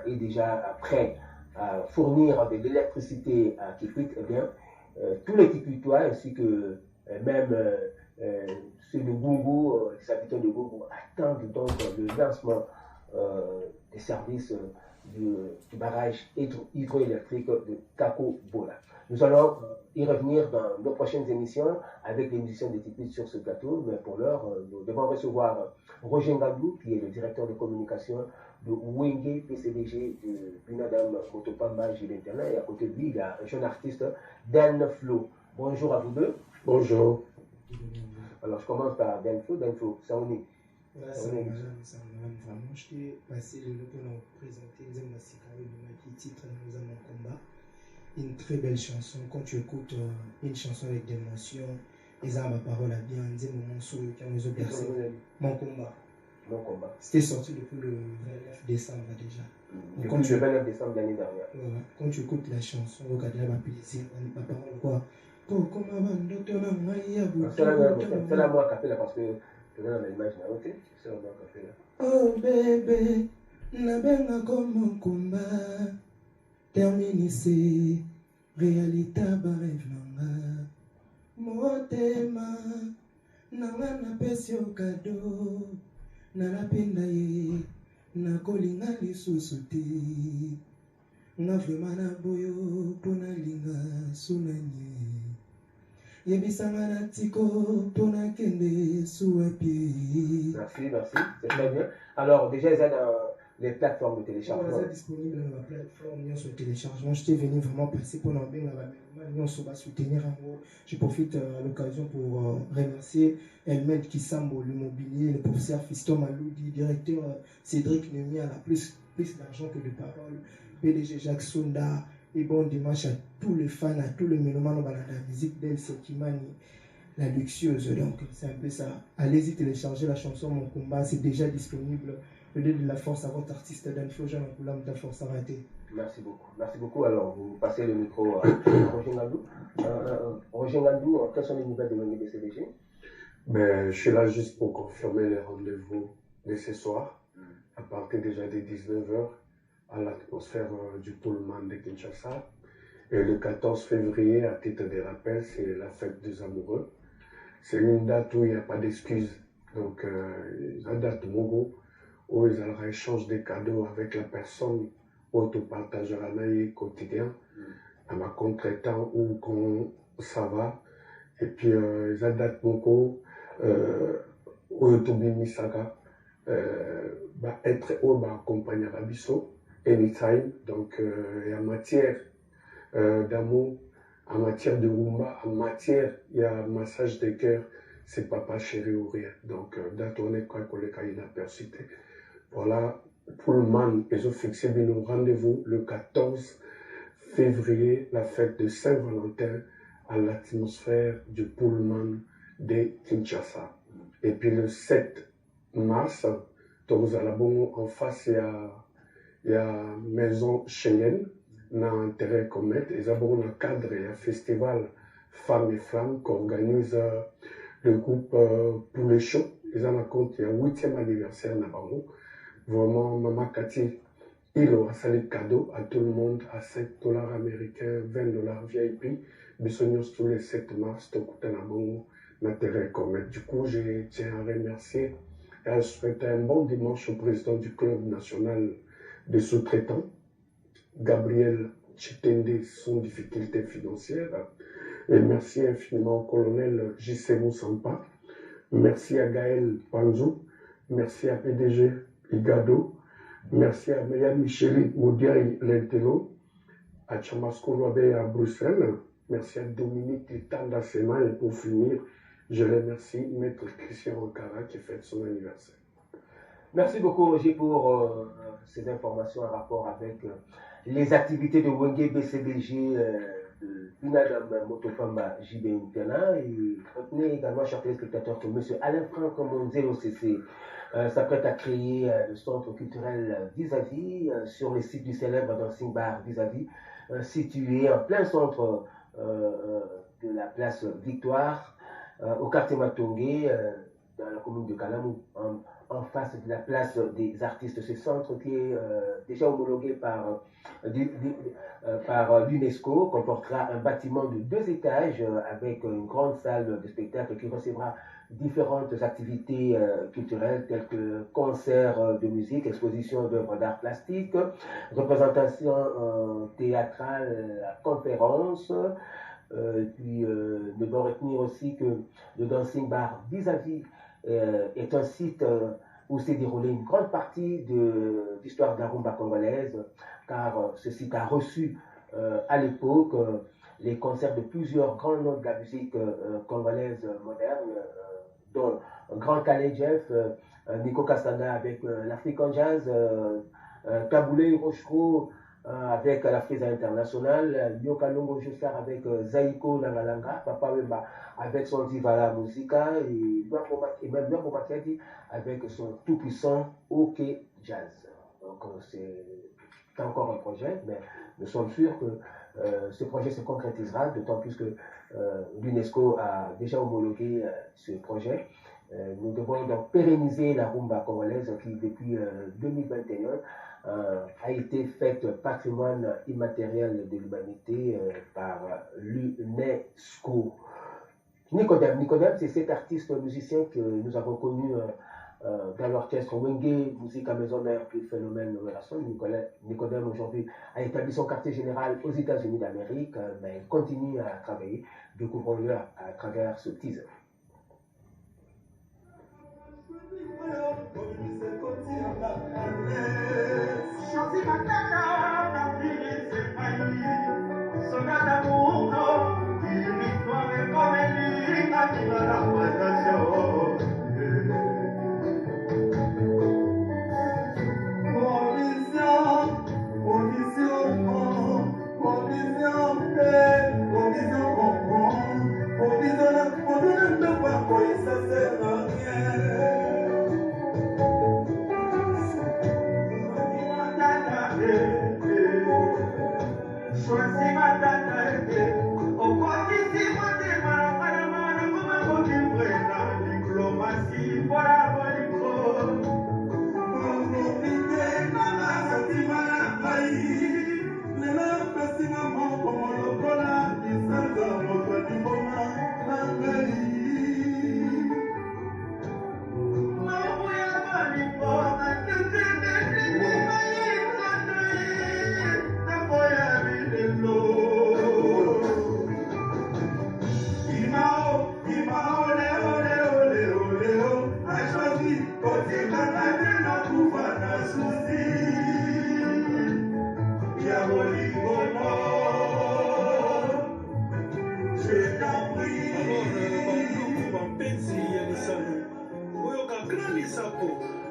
B: est déjà prêt à fournir de l'électricité à Kikwit. Eh bien, tous les Kikwitois ainsi que même ceux de Gungu, les habitants de Gungu attendent donc le lancement des services du barrage hydroélectrique de Kapobola. Nous allons y revenir dans nos prochaines émissions avec les musiciens de Kikwit sur ce plateau, mais pour l'heure, nous devons recevoir Roger Ngandou, qui est le directeur de communication de Wenge PCDG de Binadam Motopamba Gilintana, et à côté de lui, il y a un jeune artiste, Dan Flo. Bonjour à vous deux.
P: Bonjour.
B: Alors je commence par Dan Flo. Dan Flo, ça on est.
P: Voilà, ça on est. Vraiment, je t'ai passé le lot pour nous présenter Nzemba Sikari, le titre Nous avons un combat. Une très belle chanson. Quand tu écoutes une chanson avec des émotions, les armes à parole à bien, Nzemba Monso, qui a nous bercé. Mon combat.
B: Mon combat.
P: C'était sorti depuis le 29 décembre déjà.
B: Depuis le 29 décembre de l'année dernière.
P: Quand tu écoutes la chanson, regarde ma plaisir, ma parole quoi.
B: C'est la moi qui a fait là parce que je vais dans l'image là, ok? C'est la moi qui a fait là.
P: Oh bébé, nabenga comme un combat. Terminissez, réalité barève nanga. Motema, nanga na pesi au cadeau. Nalapenda ye, nakolinga lisusu te. Nga vrema na boyo, pona linga sunanye. Yebisanga na tiko, pona kende suapi.
B: Merci, merci, c'est très bien. Alors déjà, ils sont dans les plateformes de téléchargement.
P: Ils sont disponibles dans la plateforme sur le téléchargement. Je t'ai venu vraiment passer pour soutenir. Je profite à l'occasion pour remercier Elmed Kisambo, l'immobilier, le professeur Fiston Maloudi, directeur Cédric Nemi à la plus d'argent que de paroles, PDG Jacques Sonda, et bon dimanche à tous les fans, à tous les mélomanes de la musique d'El Sekimani, la luxueuse. Donc c'est un peu ça. Allez-y télécharger la chanson Mon combat, c'est déjà disponible. Le dé de la force à votre artiste Dan Flo, Jean Koulam, ta force à rater.
B: Merci beaucoup. Merci beaucoup. Alors, vous passez le micro à Roger Ngandou. Roger Ngandou, quelles sont les nouvelles de l'ONG-BCDG?
P: Mais je suis là juste pour confirmer les rendez-vous de ce soir, à partir déjà des 19h, à l'atmosphère du Pullman de Kinshasa. Et le 14 février, à titre de rappel, c'est la fête des amoureux. C'est une date où il n'y a pas d'excuses. Donc, la date Mogo, où ils allaient échanger des cadeaux avec la personne où tu partageras un quotidien, à ma contre-temps ou quand ça va. Et puis, ils ont date Mogo, où tu bimisaka, être où accompagner Rabiso, anytime. Donc, en matière d'amour, en matière de rumba, en matière, il y a massage de cœur, c'est papa chéri ou rien. Donc, date on est quand il a percité. Voilà, Pullman, ils ont fixé nos rendez-vous le 14 février, la fête de Saint-Valentin, à l'atmosphère du Pullman de Kinshasa. Et puis le 7 mars, en face, il y a Maison Schengen, dans intérêt commettre, ils ont un cadre, il y a un festival Femmes et Flammes qu'organise le groupe Poulet Chaud. Ils en compte, il y a 8e anniversaire Nabango. Vraiment, Maman Cathy, il aura salé cadeau à tout le monde à $5 américains, $20 VIP. Bissonios tous les 7 mars, Nabango, d'intérêt commettre. Du coup, je tiens à remercier et à souhaiter un bon dimanche au président du club national des sous-traitants, Gabriel Chitende, sans difficulté financière. Et merci infiniment au colonel J.C. Moussampa. Merci à Gaël Panzou. Merci à PDG Igado. Merci à Meya Micheli Moudiaï Lentelo. À Chamasco Loabe à Bruxelles. Merci à Dominique Litanda Sema. Et pour finir, je remercie Maître Christian Ankara qui fête son anniversaire.
B: Merci beaucoup Roger pour ces informations en rapport avec les activités de Wenge BCBG Pinadam Motopamba JB Ntana. Et retenez également, chers téléspectateurs, que M. Alain Franck Monzé OCC s'apprête à créer le centre culturel vis-à-vis sur le site du célèbre Dancing Bar vis-à-vis, situé en plein centre de la place Victoire, au quartier Matongé, dans la commune de Kalamou, en face de la place des artistes. Ce centre qui est déjà homologué par l'UNESCO comportera un bâtiment de 2 étages avec une grande salle de spectacle qui recevra différentes activités culturelles telles que concerts de musique, expositions d'œuvres d'art plastique, représentations théâtrales, conférences. Puis nous devons retenir aussi que le Dancing Bar vis-à-vis est un site où s'est déroulée une grande partie de l'histoire de la rumba congolaise, car ce site a reçu à l'époque les concerts de plusieurs grands noms de la musique congolaise moderne, dont Grand Calais Jeff, Nico Castana avec l'African Jazz, Kaboulé Rochko avec la Frisa Internationale, Yokalongo Jussar avec Zaiko Langalanga, Papa Wemba avec son Divala Musica et même Nord Makiadi avec son tout-puissant OK Jazz. Donc c'est encore un projet, mais nous sommes sûrs que ce projet se concrétisera, d'autant plus que l'UNESCO a déjà homologué ce projet. Nous devons donc pérenniser la rumba congolaise qui, depuis 2021, a été faite patrimoine immatériel de l'humanité par l'UNESCO. Nicodème, c'est cet artiste musicien que nous avons connu dans l'orchestre Wenge Musique à Maison Mère, puis Phénomène Relation. Nicodème aujourd'hui a établi son quartier général aux États-Unis d'Amérique, mais il continue à travailler. Découvrons-le à travers ce teaser.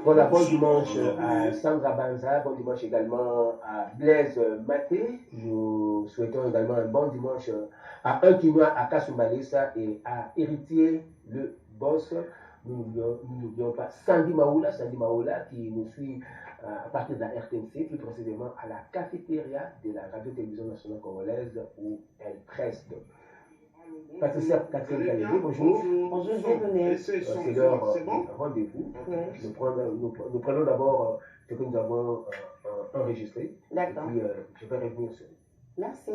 B: Voilà, bon dimanche à Sandra Banza, bon dimanche également à Blaise Maté. Nous souhaitons également un bon dimanche à Unkinwa, à Kasumbalesa et à Héritier le Boss. Nous n'oublions pas Sandy Maoula qui nous suit à partir de la RTNC, plus précisément à la cafétéria de la Radio-Télévision Nationale Congolaise où elle preste. Patricia Catherine Galilée, bonjour.
C: Bonjour, bienvenue.
B: C'est leur rendez-vous. Nous prenons d'abord ce que nous avons enregistré.
C: D'accord.
B: Et puis je vais revenir sur.
C: Merci.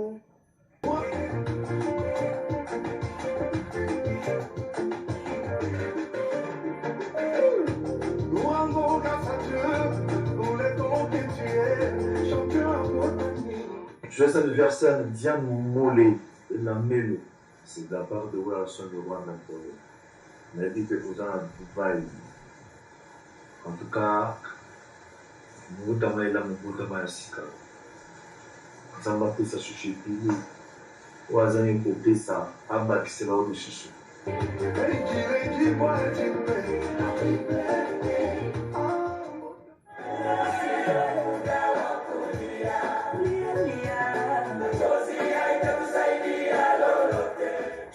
Q: Joyeux anniversaire Diane Mollet, la Melo. C'est de la part de Wilson de Rwanda pour eux. Mais dit que vous en Dubaï. En tout cas, nous avons là mon bout de Sika. Nous avons fait ça sur pays. Ou à Zani pour ça, à Baki c'est là où je suis.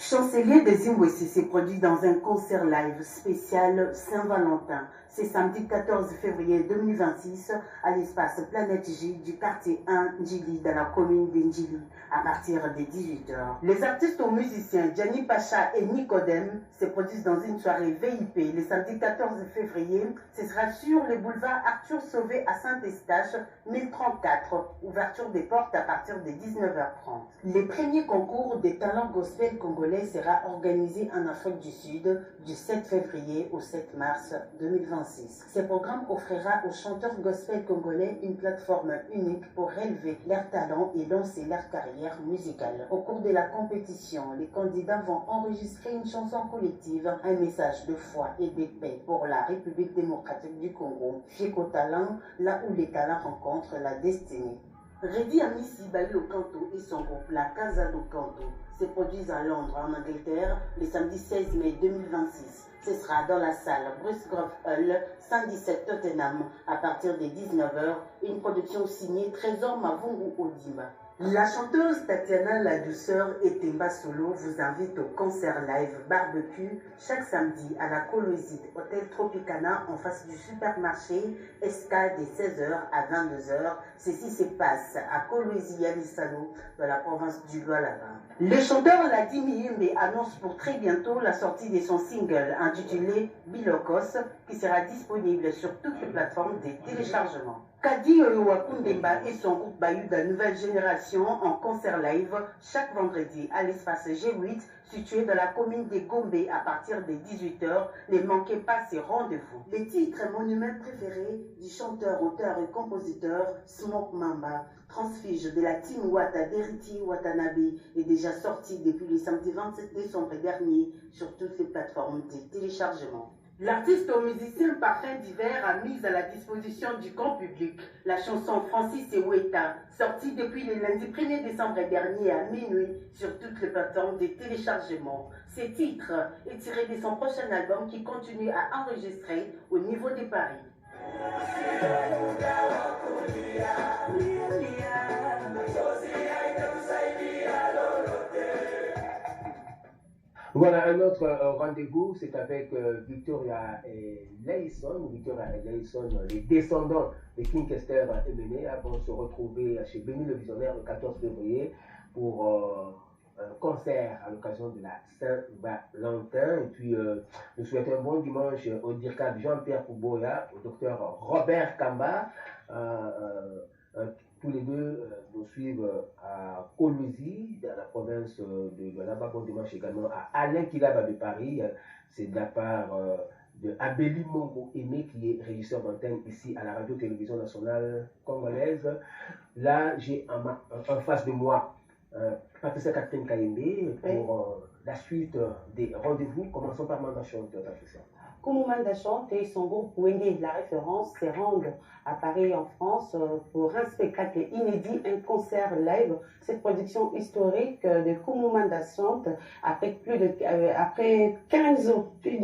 C: Chancelier de Zimbabwe s'est produit dans un concert live spécial Saint-Valentin. C'est samedi 14 février 2026 à l'espace Planète J du quartier 1 Njili dans la commune d'Njili à partir de 18h. Les artistes ou musiciens Gianni Pacha et Nicodème se produisent dans une soirée VIP le samedi 14 février. Ce sera sur le boulevard Arthur Sauvé à Saint-Eustache 1034. Ouverture des portes à partir de 19h30. Les premiers concours des talents gospel congolais sera organisé en Afrique du Sud du 7 février au 7 mars 2026. Ce programme offrira aux chanteurs gospel congolais une plateforme unique pour relever leurs talents et lancer leur carrière musicale. Au cours de la compétition, les candidats vont enregistrer une chanson collective, un message de foi et de paix pour la République démocratique du Congo. Fiek au talent, là où les talents rencontrent la destinée. Reddy Amissi Bayo Kanto et son groupe La Casa do Canto se produisent à Londres, en Angleterre, le samedi 16 mai 2026. Ce sera dans la salle Bruce Grove Hall, 117 Tottenham, à partir de 19h, une production signée Trésor Mavungu Odima. La chanteuse Tatiana La Douceur et Temba Solo vous invitent au concert live barbecue chaque samedi à la Coloside Hôtel Tropicana en face du supermarché SK de 16h à 22h. Ceci se passe à Kolwezi Yalisalo dans la province du Lualaba. Le chanteur Ladi Miyembe annonce pour très bientôt la sortie de son single intitulé Bilokos qui sera disponible sur toutes les plateformes de téléchargement. Kadi Wakundemba et son groupe Bayuda Nouvelle Génération en concert live chaque vendredi à l'espace G8 situé dans la commune de Gombe à partir de 18h. Ne manquez pas ces rendez-vous. Les titres monument préférés du chanteur, auteur et compositeur Smoke Mamba, transfuge de la team Wata d'Eriti Watanabe, est déjà sorti depuis le samedi 27 décembre dernier sur toutes les plateformes de téléchargement. L'artiste au musicien Parfum d'hiver a mis à la disposition du grand public la chanson Francis Eweta, sortie depuis le lundi 1er décembre dernier à minuit sur toutes les plateformes de téléchargement. Ce titre est tiré de son prochain album qui continue à enregistrer au niveau de Paris.
B: Voilà un autre rendez-vous, c'est avec Victoria et Leison. Victoria et Leison, les descendants de King Kester Emene, vont se retrouver chez Béni le Visionnaire le 14 février pour un concert à l'occasion de la Saint-Valentin. Et puis, nous souhaitons un bon dimanche au DIRCAD Jean-Pierre Kouboya, au docteur Robert Kamba. Tous les deux nous suivent à Kolwezi, dans la province de Lualaba. Bon dimanche également à Alain Kilaba de Paris. C'est de la part de Abeli Mongo Aimé, qui est régisseur d'antenne ici à la radio-télévision nationale congolaise. Là, j'ai en face de moi Patricia Catherine Kayembe pour la suite des rendez-vous. Commençons par Manda Chante, Patricia.
R: Comme Manda Chante et son groupe Wenge, la référence, se rendent à Paris en France pour un spectacle inédit, un concert live. Cette production historique de Kumumanda Chante, après plus de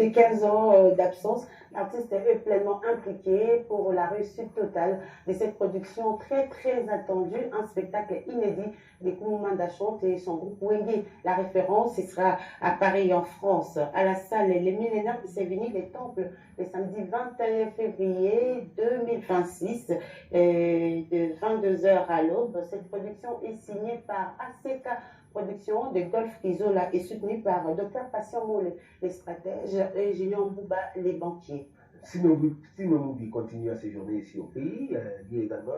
R: 15 ans d'absence, l'artiste est pleinement impliqué pour la réussite totale de cette production très attendue, un spectacle inédit de Kumumanda Chante et son groupe Wenge. La référence, ce sera à Paris en France, à la salle Les Millénaires de Sévigny des Temples, le samedi 21 février 2026, de 22h à l'aube. Cette production est signée par ACK Production de Golf Isola et soutenue par Dr Patient Moule, les stratèges, et Junior Bouba, les banquiers.
B: Si nos Moubi continue à séjourner ici au pays, il y a également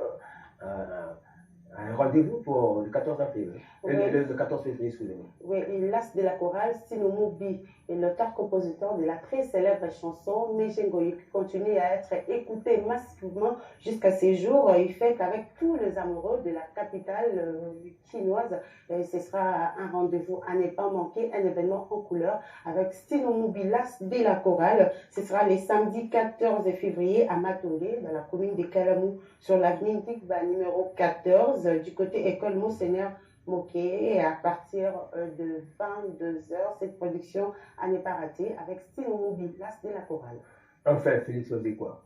B: un rendez-vous pour le 14 avril.
R: Oui.
B: Le 14 février, excusez-moi.
R: Oui, l'as de la chorale, Sino Moubi, est l'auteur-compositeur de la très célèbre chanson Mejengoyo, qui continue à être écoutée massivement jusqu'à ces jours. Il fait qu'avec tous les amoureux de la capitale chinoise, ce sera un rendez-vous à ne pas manquer, un événement en couleur avec Sino Moubi, l'as de la chorale. Ce sera le samedi 14 février à Matongé, dans la commune de Kalamou, sur l'avenue Dikba numéro 14, du côté école Monseigneur Moké, à partir de 22h. Cette production à ne pas rater avec Style Mobile, l'as de la chorale.
B: Enfin, Félix Ozekwa.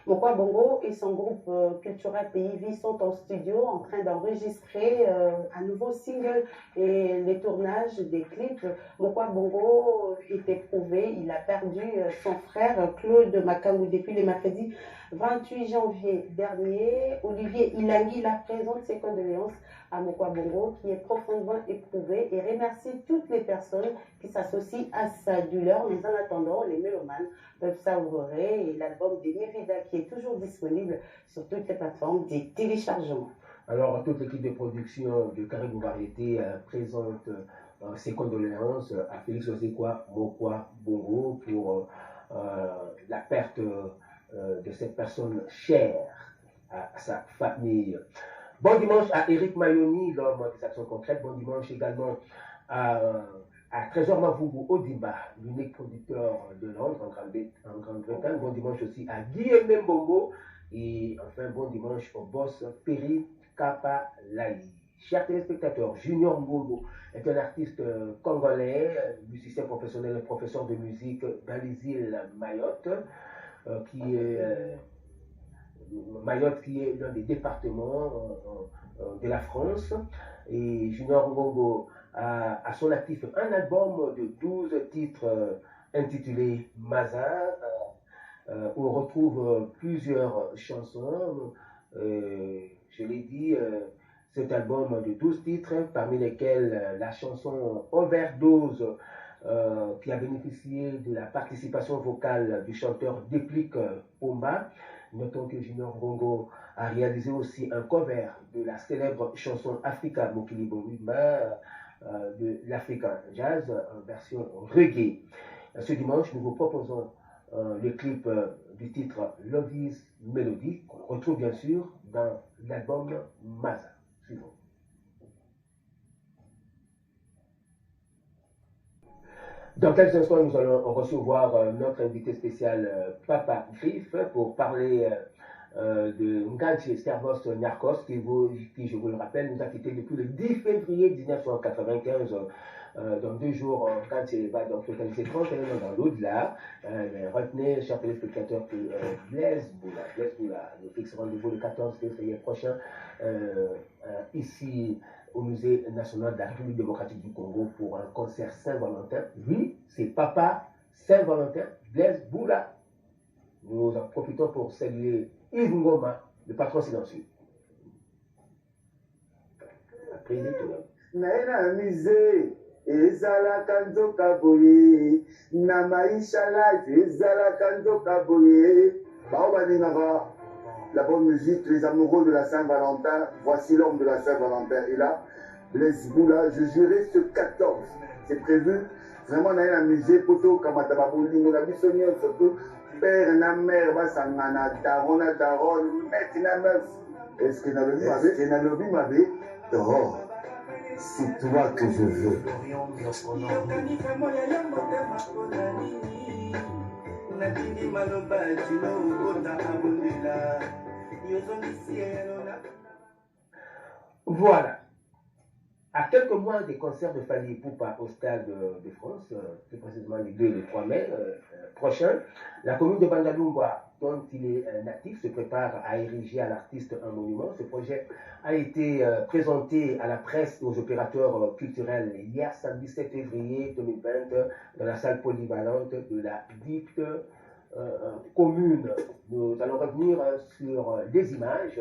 R: Mokwa Bongo et son groupe culturel Pays Vie sont en studio en train d'enregistrer un nouveau single et les tournages des clips. Mokwa Bongo est éprouvé, il a perdu son frère Claude Makamou depuis le mercredi 28 janvier dernier. Olivier Ilangui la présente ses condoléances à Mokwa Bongo qui est profondément éprouvé et remercie toutes les personnes qui s'associent à sa douleur. Mais en attendant, les mélomanes peuvent savourer l'album de Nivida qui est toujours disponible sur toutes les plateformes des téléchargements.
B: Alors, toute l'équipe de production de Caribou Variété présente ses condoléances à Félix Osekwa Mokwa Bongo pour la perte de cette personne chère à sa famille. Bon dimanche à Eric Mayoni, l'homme des actions concrètes. Bon dimanche également à Trésor Mavougou Odimba, l'unique producteur de Londres en Grande-Bretagne. Bon dimanche aussi à Guillaume Mbongo. Et enfin, bon dimanche au boss Perry Kappa Lai. Chers téléspectateurs, Junior Mbongo est un artiste congolais, musicien professionnel et professeur de musique dans les îles Mayotte, Mayotte qui est l'un des départements de la France. Et Junior Mbongo a à son actif un album de 12 titres intitulé Maza, où on retrouve plusieurs chansons. Je l'ai dit, cet album de 12 titres, parmi lesquels la chanson Overdose, qui a bénéficié de la participation vocale du chanteur Déclic Pomba. Notons que Junior Bongo a réalisé aussi un cover de la célèbre chanson Africa Mokili Borimba de l'African Jazz en version reggae. Ce dimanche, nous vous proposons le clip du titre Love is Melody, qu'on retrouve bien sûr dans l'album Maza. Suivons. Dans quelques instants, nous allons recevoir notre invité spécial Papa Griff pour parler de Nganche Servos Narcos qui, je vous le rappelle, nous a quittés depuis le 10 février 1995. Dans 2 jours, Nganche va donc totaliser 31 ans dans l'au-delà. Retenez, chers téléspectateurs, que Blaise Boula nous fixe rendez-vous le 14 février prochain ici au Musée national de la République démocratique du Congo pour un concert Saint-Valentin. Lui, c'est Papa Saint-Valentin, Blaise Boula. Nous en profitons pour saluer Yves Ngoma, le patron silencieux. Après,
L: naena misé ezalaka nzoka boye na maisha life ezalaka nzoka boye bao balingaka la bonne musique, les amoureux de la Saint-Valentin. Voici l'homme de la Saint-Valentin est là, Blaise Boula. Je jurais ce 14, c'est prévu. Vraiment, on a amusé, poto, kamataba bolingo, la bissonnière, surtout, père na mère, basangana, daron na daron, mec na meuf. Est-ce que na lobby m'avait dehors? C'est toi que je veux.
B: Voilà. À quelques mois des concerts de Fally Ipupa au Stade de France, plus précisément les 2 et les 3 mai prochains, la commune de Bandalungwa, dont il est natif, se prépare à ériger à l'artiste un monument. Ce projet a été présenté à la presse et aux opérateurs culturels hier, samedi 7 février 2020, dans la salle polyvalente de la dite commune. Nous allons revenir sur des images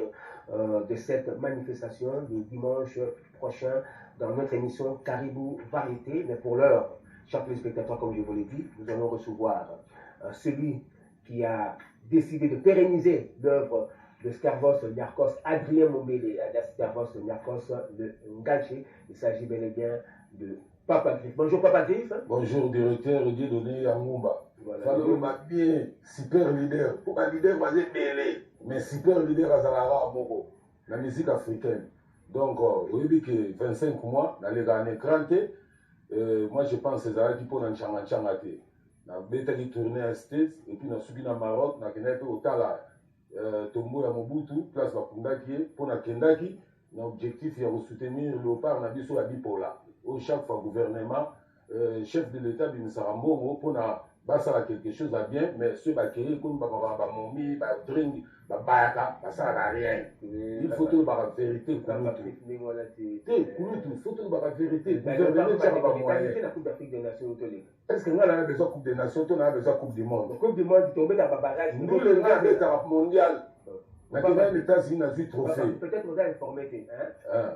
B: de cette manifestation le dimanche prochain dans notre émission Caribou Variété. Mais pour l'heure, chers téléspectateurs, comme je vous l'ai dit, nous allons recevoir celui qui a décidé de pérenniser l'œuvre de Servos Narcos, Adrien Mombele, Servos Narcos de Nganche. Il s'agit bel et bien de Papa Griff. Bonjour Papa Griff.
S: Bonjour directeur Dieudonné Angumba. Voilà. Bien, super leader. Pourquoi leader va être mêlé? Mais super leader à Zalara Moko, la musique africaine. Donc, au début que 25 mois, dans les années 30, moi je pense que c'est ça qui peut en chanter. Na beta qui tournait à States et puis na subi na Maroc, na kenete au Tala, Tombo ya Mobutu, place Bakundaki, pour na Kendaki, na objectif ya soutenir le léopard na biso ya bipola. Au chaque fois gouvernement, chef de l'État bin Sarambongo pour na basala quelque chose à bien, mais ceux qui comme Momi, Drink, Bayaka, ça n'a rien. Il faut tout la vérité. Il faut tout la vérité. Est-ce que nous avons besoin de Coupe des Nations, on a besoin de Coupe du Monde?
B: Coupe du Monde, tu tombes dans le barrage.
S: Nous, le gars de la mondiale. Maintenant, les États-Unis ont eu trophée.
B: Peut-être qu'on a informé.
S: Ah,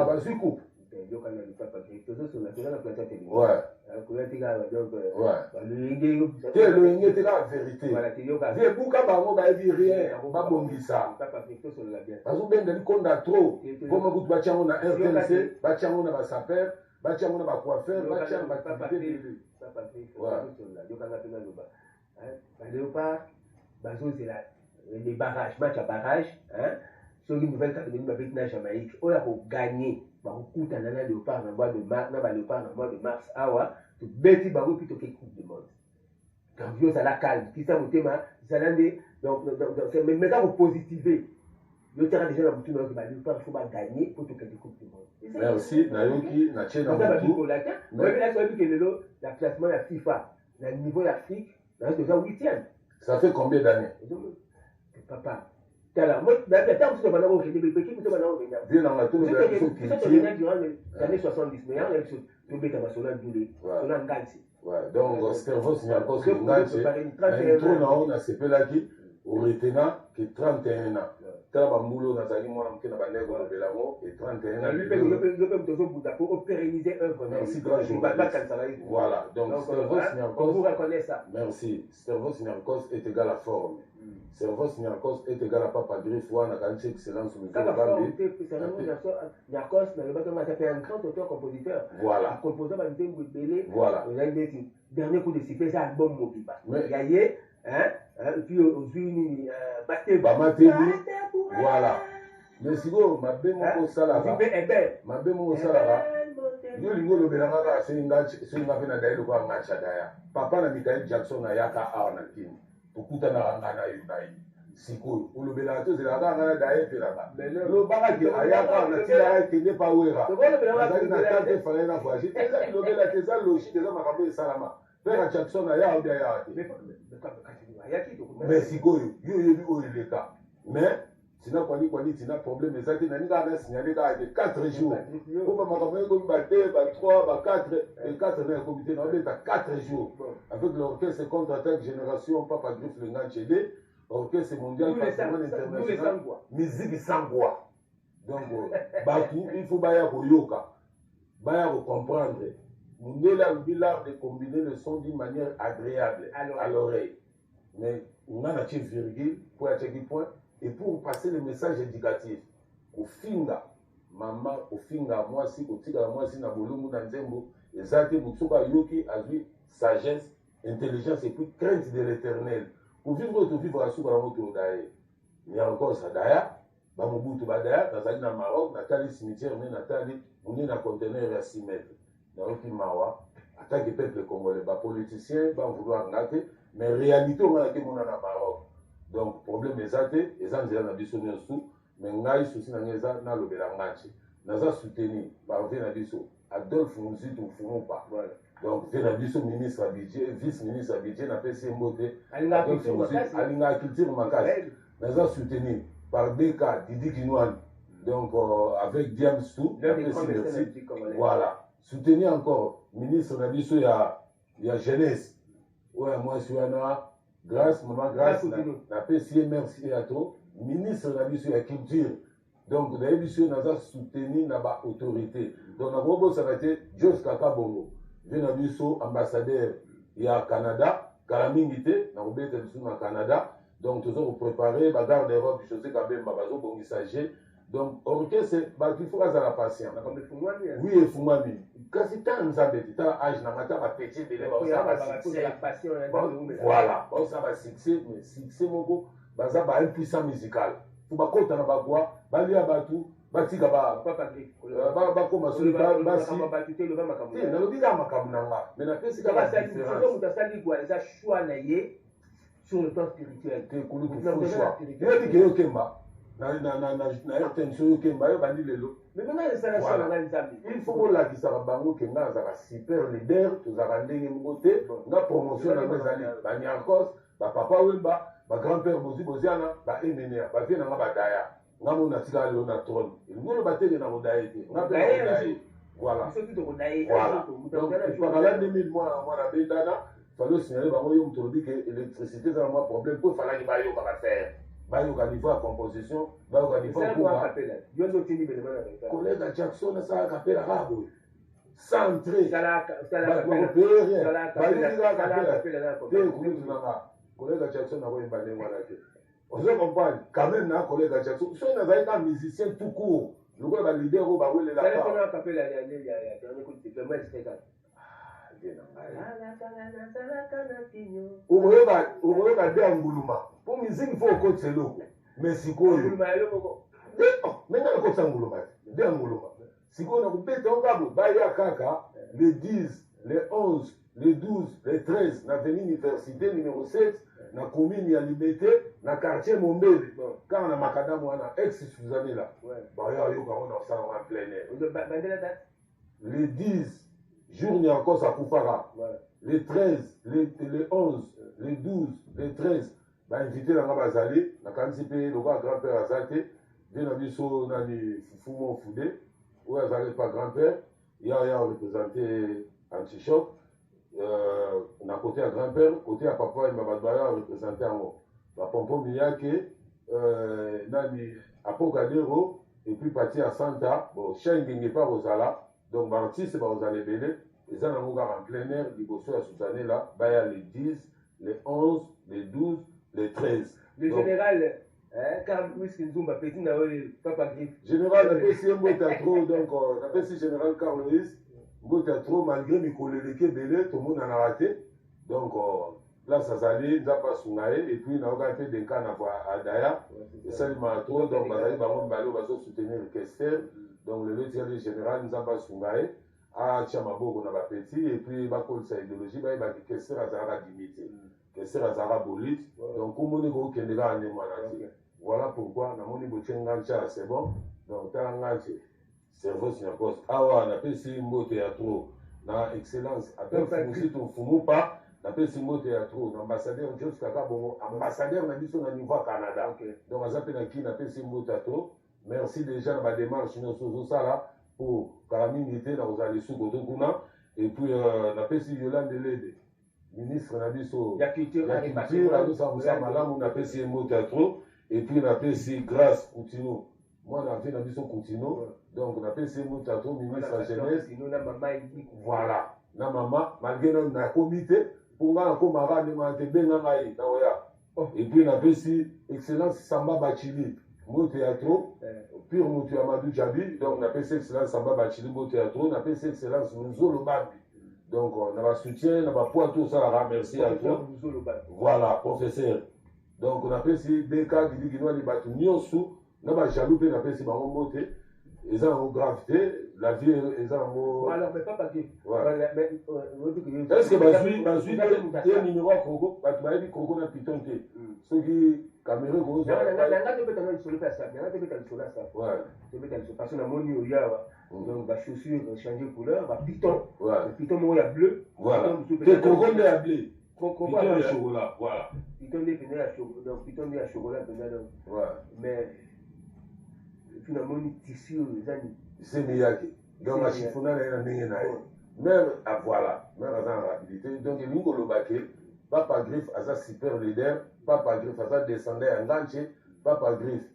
S: bah, c'est coupe. Ouais. Le était la vérité. Vieux Bouka Bango va dire rien. Pas bon ça. Parce que bien qu'on a trop. Pour moi, vous bâtir on a RTLC, bâtir on a sapeur, bâtir on a coiffeur, bâtir on a activité.
B: Les barrages, match à barrage, sur une nouvelle catégorie avec la Jamaïque, on a gagné. Beaucoup de léopard dans le mois de mars, léopard dans le mois de mars, tu bêtis barou plutôt que Coupe du Monde. Quand vous êtes à la calme, qui ça vous téma, ça l'a dit, donc, mais maintenant vous positivez. Vous êtes déjà dans le tour de léopard, il faut gagner pour tout que la Coupe du Monde.
S: Merci, Nayoki, Naché dans le tour.
B: Mais là, tu as vu que le classement de la FIFA, le niveau d'Afrique, là, c'est déjà 8e.
S: Ça fait combien d'années?
B: Papa. Alors, moi, dans le temps où je suis venu au Québec, je suis venu au Québec.
S: Bien dans la tour de la
B: Coupe durant les années 70, mais il y a une chose, tu peux être sur un Gansi.
S: Ouais, donc, Stervos, il y a encore sur un Gansi. Un trou dans on a CPLaki, au Retena, qui est 31 ans. Tabambulo, Nazali, moi, je suis venu au Belamo, et 31 ans.
B: Lui, je peux pérenniser un vraiment.
S: Merci, grand jour. Voilà, donc, Stervos,
B: on vous reconnaît ça.
S: Merci. Stervos, Niarkos est égal à forme. Servos Niarkos est égal à Papa Griff, ou à la qualité excellence.
B: Niarkos, c'est un grand auteur-compositeur.
S: Voilà.
B: Composant par une Bélé.
S: Voilà.
B: Dernier coup de sifflet, c'est album Mobiba. Gaillé, et puis aujourd'hui,
S: Batebi. Voilà. Mais si vous, ma bémo salara. Ma bémo salara. Yo lingo lo belanga ka c'est une mafina d'ailleurs quoi matcha d'ailleurs. Papa na Michael Jackson na yaka a na kini. Ukutana ngana yunai siko ulobela to zela ngana dae pelanga lo baka ki ayaka na tila tende pa wera na tante fala na voyage teza lobela teza logique teza makambo salama père Jackson ya odia ya mais siko yo yebi o ileka mais tina kwani tina problème ezaki na ninga na signaler ka 4 jours ko ba makambo ko ba 2 ba 3 ba 4 et 4 na comité na beta 4 jours avec l'orchestre contre-attaque génération Papa Griff le Nganchede orchestre mondial patrimoine international musique sangwa donc batu il faut baya ko yoka baya ko comprendre Mundela l'art de combiner le son d'une manière agréable à l'oreille mais on a la virgule pour acheter point. Et pour passer le message éducatif, au finga, maman, au finga, moi si, au tigre, moi si, na bolungu, na nzembo, ezate, mutsuba yoki, a vu sagesse, intelligence et puis crainte de l'éternel. Pour vivre, tu vivre à sous la moto d'ailleurs. Il y a encore ça d'ailleurs, bamubutu badaya, nazali na Maroc, natali cimetière, mais natali, on est dans conteneur à 6 mètres. Dans le Mawa, en tant que peuple congolais, les politiciens vont vouloir ngater, mais en réalité, on a été mon en Maroc. Donc, problème est athée, les gens ont dit sous, mais ngai souci na ngeza na lobela ngachi. Naza soutenu par Venabiso, Adolphe Mouzitou Fumupa. Donc, Venabiso, ministre à budget, vice-ministre à budget, n'a pas essayé de monter. Adolphe Mouzitou, Alinga Culture Makasi. Naza soutenu par BK, Didi Kinouane. Donc, avec Diam Stou, voilà. Soutenu encore, ministre Nabiso, il y a jeunesse. Ouais, moi, je suis un grâce, maman, grâce, la PCA, merci à toi. Ministre de la culture. Donc, la émission n'a soutenu la autorité. Donc, la robot, ça va être Jos Kaka Bongo. Venabiso, ambassadeur, il y a Canada, Kalamingité, la robot est au Canada. Donc, nous avons préparé, la garde d'Europe, José Kabemba, Bazo Bongisagé. Donc, orchestre, il faut avoir la patience. Oui, il faut moi. Quand c'est un Zambé, tu as âge, tu as petit, voilà, ça va succès, mais succès, mon gars, ça va être puissant musical. Il faut pas qu'on t'en a quoi, balia batou, batika ba, ba comme ça, ba si, na lobi da makamnanga, mais na pesi ka ba différence. Sur le plan spirituel, tu es coulu pour choix. Il a dit que Kemba. na tension oyo kemba yo bandi lelo il faut kolakisaka bango ke nga azalaka super leader tozalaka ndenge moko te nga promotion nango ezali banyarcos bapapa wemba bagrand père bozi boziana baemenea bavie nanga badaya nga mo natikala lelo na trone elingi oloba teke na kodaya te nga mpe na kodaya voilà donc epakala 2000 mwana bendana fali osignale bango yo moto olobi ke électricité ezala mwa problème mpo efalaki bayoka bafere bayoka niveau ya composition bayoka niveau ya kuba kolega Jackson asalaka kapela kaka boye centré bakopeye rien balingi kaka kapela te kulutu nanga kolega Jackson akoyemba ndenge wana te ozo comprendre quand même na kolega Jackson soki nazali ka musicien tout court lokola balider oyo bawelelaka okoyoka de ya nguluma mpo miziki fo okotisa eloko mais sikoyo menga nakotisa nguluma te de ya nguluma sikoyo nakobeta ngo kabo baya kaka le 10 le 11 le 12 le 13 na veni université numéro 7 na commune ya Liberté na quartier Mombele kaka na makadamu wana ex Suzanela baya yoka ngo na osala en plein air le 10 jour ni encore ça koufara le 13 le 11 le 12 le 13 bainvité nanga bazali nakanisi mpe lokola grand père aza te nde na biso nani fufu mo fude oyo azali pa grand père ya représente antichoc na côté ya grand père côté ya papa yemba bato baya représente yango bapompo miyake nani apokadero et puis parti ya santa bon chengenge pa kozala donc baartiste bakozala ebele eza nango kaka en plein air liboso ya Suzanela baya le 10 le 11 le 12 le 13
B: le général Carl Louis Nzumba petit na papa griffe
S: général napesi ye mbota trop donc napesi général Carl Louis mbota trop malgré mikolo eleki ebele tomonanaka te donc place azali nzambe asunga ye et puis nayoka mpe denka na vo adaya esalimaka trop donc bazali bango mibale oyo bazosoutenir kester donc lelo etikali général nzambe asunga ye atia maboko na bapeti et puis bakolisa idéologie bayebaki kester azalaka dimité kester azalaka bolite donc komoni kokende kaka nde mwana te voilà pourquoi namoni botie ngantia c'est bon donc tala ngantie cerveau signacos awa napesi mbote ya trop na excellence ape fumusi tofumu pa napesi mbote ya trop na ambassadeur jos kaka bongo ambassadeur na biso na niveau ya Canada donc aza mpe na kini napesi mbote ya trop merci déjà na badémarche nyonso ozosala pour kala mingi te na kozala lisuku to kuna et puis napesi Yolande Lede ministre na biso ya culture azosala mosala malamu napesi ye mbote ya trop et puis napesi grâce Coutinho mwana avi na biso Coutinho donc napesi ye mbote ya trop ministre ya jeunesse voilà na mama malgré nakomi te mpo nga nakomaka ndemana te benga ngai na oya et puis napesi excellence Samba Bachili mbote ya trop pure moto ya Madou Djabi donc napesi excellence Samba Bachili mbote ya trop napesi excellence Nzolo Bambi donc na basoutien na bapoids tout osalaka merci à toi voilà professeur donc napesi beka gidiginwani bato nyonso na bajaloux mpe napesi bango mbote eza nango grave te la vie eza nango est ce que bazwi ye numéro ya Congo bato bayebi Congo na piton te soki Cameroun
B: kozanga tobeta no lisolo mpe asape nanga tobeta lisolo asape tobeta lisolo parce que namoni oyo awa donc bachaussure changer couleur bapiton moko ya bleu
S: te Congo nde ya bleu piton ya chocolat voilà
B: piton nde pene ya chocolat donc piton nde ya chocolat pene donc mais puis namoni tissu oyo eza ni
S: semiyaki donc achifuna na ye na ndenge na ye mère voilà mère aza na rapidité donc elingi koloba ke papa griffe aza super leader papa griffe aza descendant ya nganche papa griffe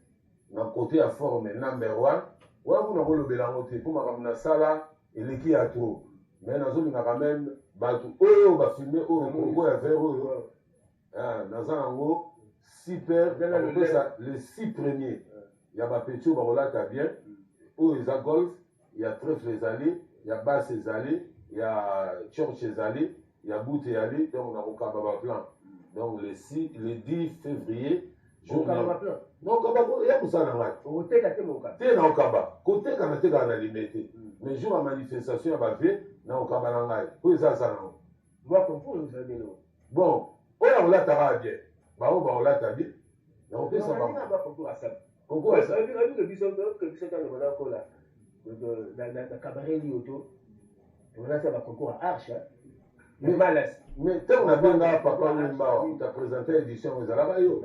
S: na côté ya forme number 1 wana kuna kolobela yango te mpo makambo nasala eleki ya trop mais nazolinga quand même bato oyo bafilme oyo kongo ya vert oyo naza yango super akopesa les 6 premiers ya bapeti oyo bakolata bien oyo eza golf ya trèfle ezali ya basse ezali ya church ezali ya bout eyali donc nakokamba baplan donc le 10 février ya mosala na ngai te naokamba koteka natekaka na lime te mais jour ya manifestation ya bavie naokamba na ngai po eza aza nango bon oyo akolataka bien bao bakolata bien nakopesa concours à ça.
B: Que biso dans le Monaco là, dans cabaret Lyoto, on a fait un concours à Arche.
S: Mais tant on a bien là, papa Wimba, tu as présenté l'édition aux Alabayo.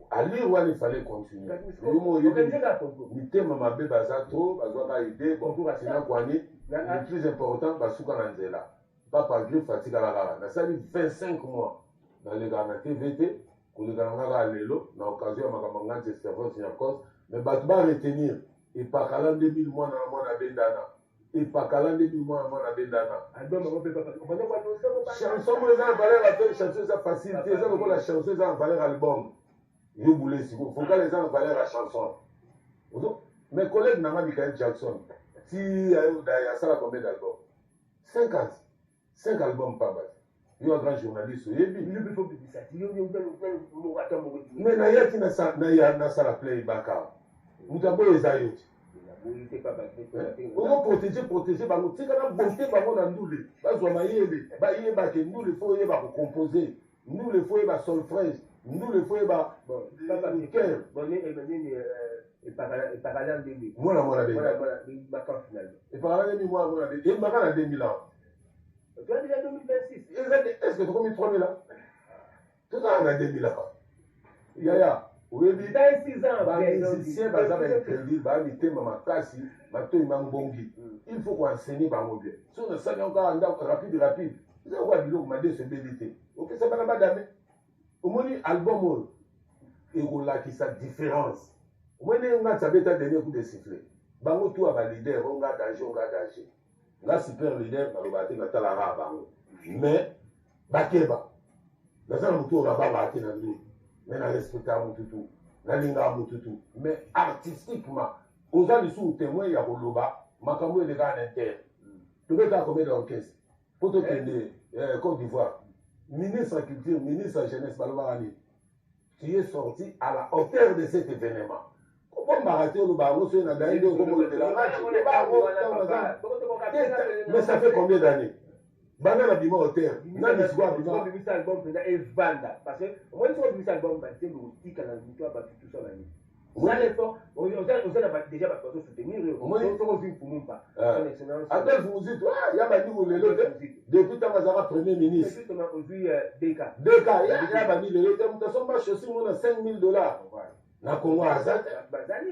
S: À lire, il fallait continuer. Le thème m'a bien basato, bazoaka idée, concours à Sina Kwani, le plus important, Basuka Nanzela. Papa Grif Fatika Lara. On a sali 25 mois dans les gars de TVT, pour les gars à l'élo, dans l'occasion, ma camarade de serveur Signacos, mais Batba retenir, et pas qu'à l'an 2000 mois dans le monde à Bendana. Et pas qu'à l'an 2000 mois dans le monde à Bendana. Chanson, les gens valeur appelle chanson, ça facilité, ça veut dire la chanson, ça valeur album. Je voulais si vous, faut que les gens valeur la chanson. Mes collègues n'ont pas Michael Jackson. Si il y a ça, combien d'albums? 50. 5 albums par base. Il y a un grand journaliste. Mais il y a ça la play baka. Nous avons les aïeux. On va protéger. Bango. C'est quand même bonté bango na ndoule. Bazo mayele. Ba yé ba ke ndoule faut yé ba composer. Ndoule faut yé ba solfège. Ndoule faut yé ba cœur.
B: Bonné et parallèle de
S: moi la et parallèle de moi et ma en 2000 ans.
B: Tu as déjà 2026.
S: Est-ce que tu as commis 3000 ans? Tout ça en 2000 ans. Yaya, oui,
B: 26 ans.
S: Si c'est pas ça, crédit, il faut qu'on enseigne par mobile. Si on enseigne encore en rapide, vous allez voir, il m'a dit c'est BDT. Ok, c'est pas là-bas d'amener. Au moins, album, il y a sa différence. Au moins, on a savait ta dernier coup de sifflet. Bango, tout a leader, on a danger. Là, super leader, on va battre la bango. Mais, Bakeba, la salle on va battre la nuit. Mais, on respecte à Moututu, la ligne à Moututu. Mais, artistiquement, aux gens sous témoin, il y a Koloba, Makambo et les gars en inter. Tu veux t'as combien d'orchestre? Pour te tenir, Côte d'Ivoire, ministre de la Culture, ministre de la Jeunesse, Balobarani, tu es sorti à la hauteur de cet événement. Comment m'arrêter au Baron, sur une année de mais ça fait combien d'années? Bana la bima hauteur. Nani soit bima.
B: Le album est Vanda. Parce que, moi, je suis album, c'est le tic à la victoire, tout ça l'année. On a l'effort, on a déjà pas soutenir. On a vu pour nous pas.
S: Adolphe vous dites, il y a Bani Moulelo, depuis Tamazara, Premier ministre.
B: C'est justement aujourd'hui DK.
S: DK, il y a Bani Moulelo, nous avons pas choisi, on a $5,000. Na Congo Azat,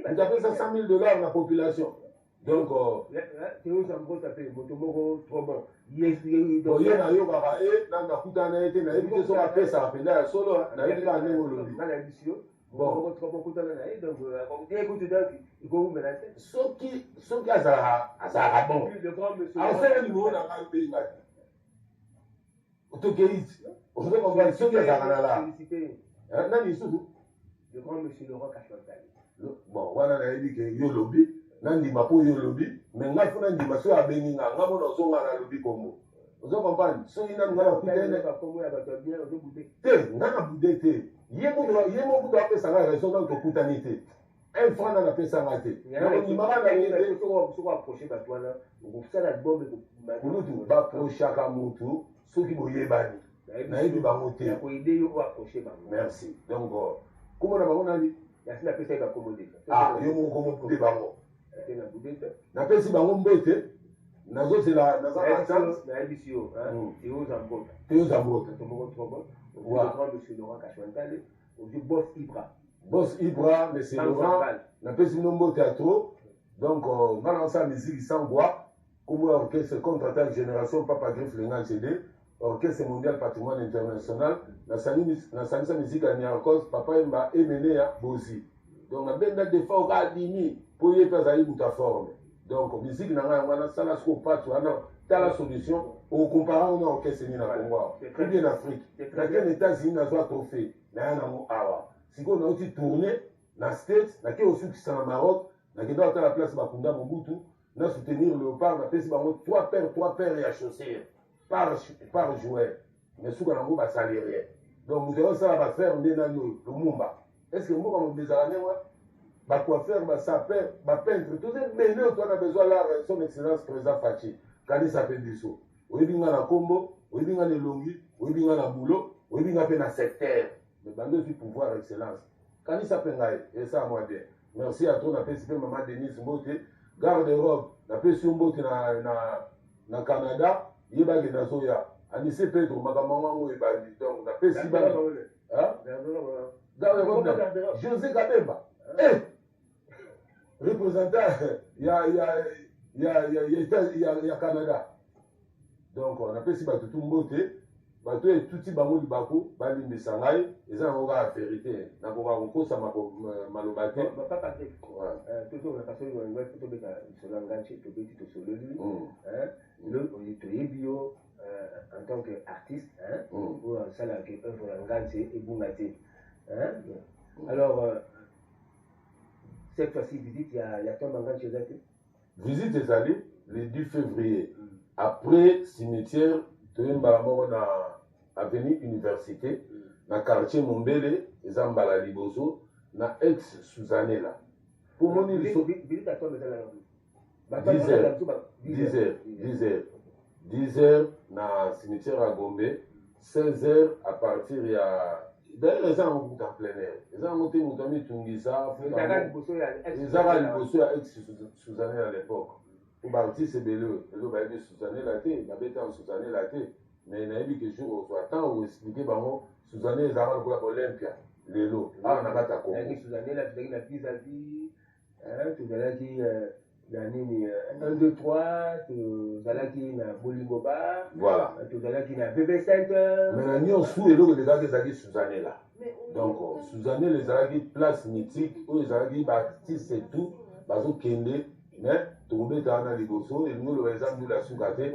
S: nous avons $100,000 dans la population. Donc,
B: Théo Zambo s'appelle Motomoro trop bon.
S: Il y a un yoga, dans la Koutana, il y a une chose à faire, ça appelle à solo, il y a une année. Bon, ceux qui ont Azara bon.
B: Le grand monsieur.
S: Alors, c'est un niveau dans le pays. On veut qu'on va ceux qui ont Azara là.
B: Le grand monsieur Laurent Kachwantali.
S: Bon, voilà, on a dit que Yolobi, Nandi Mapo Yolobi, mais on a fait un dimanche à Beninga, on a mon ozon à la Lobi Congo. Vous comprenez? Si on a un coup de il y a beaucoup de personnes qui ont raison dans la coutanité. Un franc dans la personne a été. Il y a un qui
B: sont approchés par toi là. Vous savez l'album
S: de approcher à Moutou, ceux qui vont y bani. Merci. Donc, comment on a dit?
B: Il y a une personne qui a commandé.
S: Ah, il y a un commandé bango. Na pesi bango mbote. Nazo c'est la chance.
B: Na émission, Théo Zambota.
S: Théo Zambota.
B: Le grand monsieur Laurent Kachwantali, aujourd'hui Boss Ibra.
S: Boss Ibra, monsieur Laurent, na pesi nombo théâtre. Donc, balance la musique sans voix. Comme orchestre contre-attaque génération Papa Grif Lengan CD. Orchestre mondial patrimoine international. Na sanisa musique à Niarkos, Papa Mba Emene à Bozi. Donc, na benda de fois à Dimi, pour y faire ça, il y a forme. Donc, musique n'a pas ça, là, ce qu'on passe, t'as la solution. Au comparant, on a orchestre ni na Congo. Ou bien en Afrique. Dans quel États-Unis, n'a pas trophée. N'a pas awa. Si on a aussi tourné, dans les States, n'a pas aussi qui sont au Maroc, n'a pas dans la place Bakunda Mobutu, n'a soutenir le léopard, n'a pas 3 paires et à chausser. Par joueur. Mais sous qu'on a un salarié. Donc, nous avons ça à faire, le Mumba. Est-ce que moi, on des années, bah coiffeur, bah sapeur, bah peintre, tout ça, mais nous, on a besoin de son excellence président Fachi. Kani s'appelle Bissot. Oui, bien na combo, oui, bien na longi, oui, bien na boulot, oui, bien na secteur. Le bandit du pouvoir excellence. Kani s'appelle Ngaï, et ça, moi bien. merci à toi na pesi pe maman Denise Mbote garde Europe na pesi Mbote na Canada yebaki na soya Anissé Pedro makambo ngo ebandi donc na pesi ba garde Europe José Kabemba représentant ya Canada donc on appelle si bato tout mbote bato et tout bango libako balimbisa ngai eza nango kaka vérité nakoka kokosa maloba te
B: papa te toujours na kasoli ngoi tobeta lisolo nganche tobeti tosololi toyebi yo en tant qu'artiste oyo asalaka œuvre na nganche ebunga te alors cette fois-ci visite ya tombe nganche eza te
S: visite ezali le 10 février après cimetière toyembaka moko na avenue université na quartier Mombele eza mbala liboso na ex Suzanela pour moni 10h na cimetière à Gombe 16h à partir ya d'ailleurs eza en plein air eza moté moto mitungisa ezaka liboso ya ex Suzanela à l'époque pour baartiste ebele ezo bayebi Suzanela te babeta en Suzanela te mais nayebi ke jour ozwa temps oexplike bango Suzanela ezalaka lokola Olympia lelo awa na kati ya Congo
B: Suzanela tozalaki na vis-à-vis tozalaki na nini 1 2 3 tozalaki na Bolingo Bar
S: voilà
B: tozalaki na Bébé Center
S: mais na nyonso eloko ezalaki ezalaki Suzanela donc Suzanela ezalaki place mythique oyo ezalaki baartiste et tout bazokende mais tokobeta wana liboso elingi oloba eza mbula suka te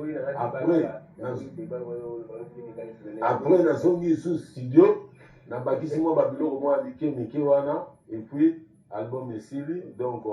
S: après nazongi lisu studio nabakisi mwa babiloko mwa mike mike wana et puis album esili donc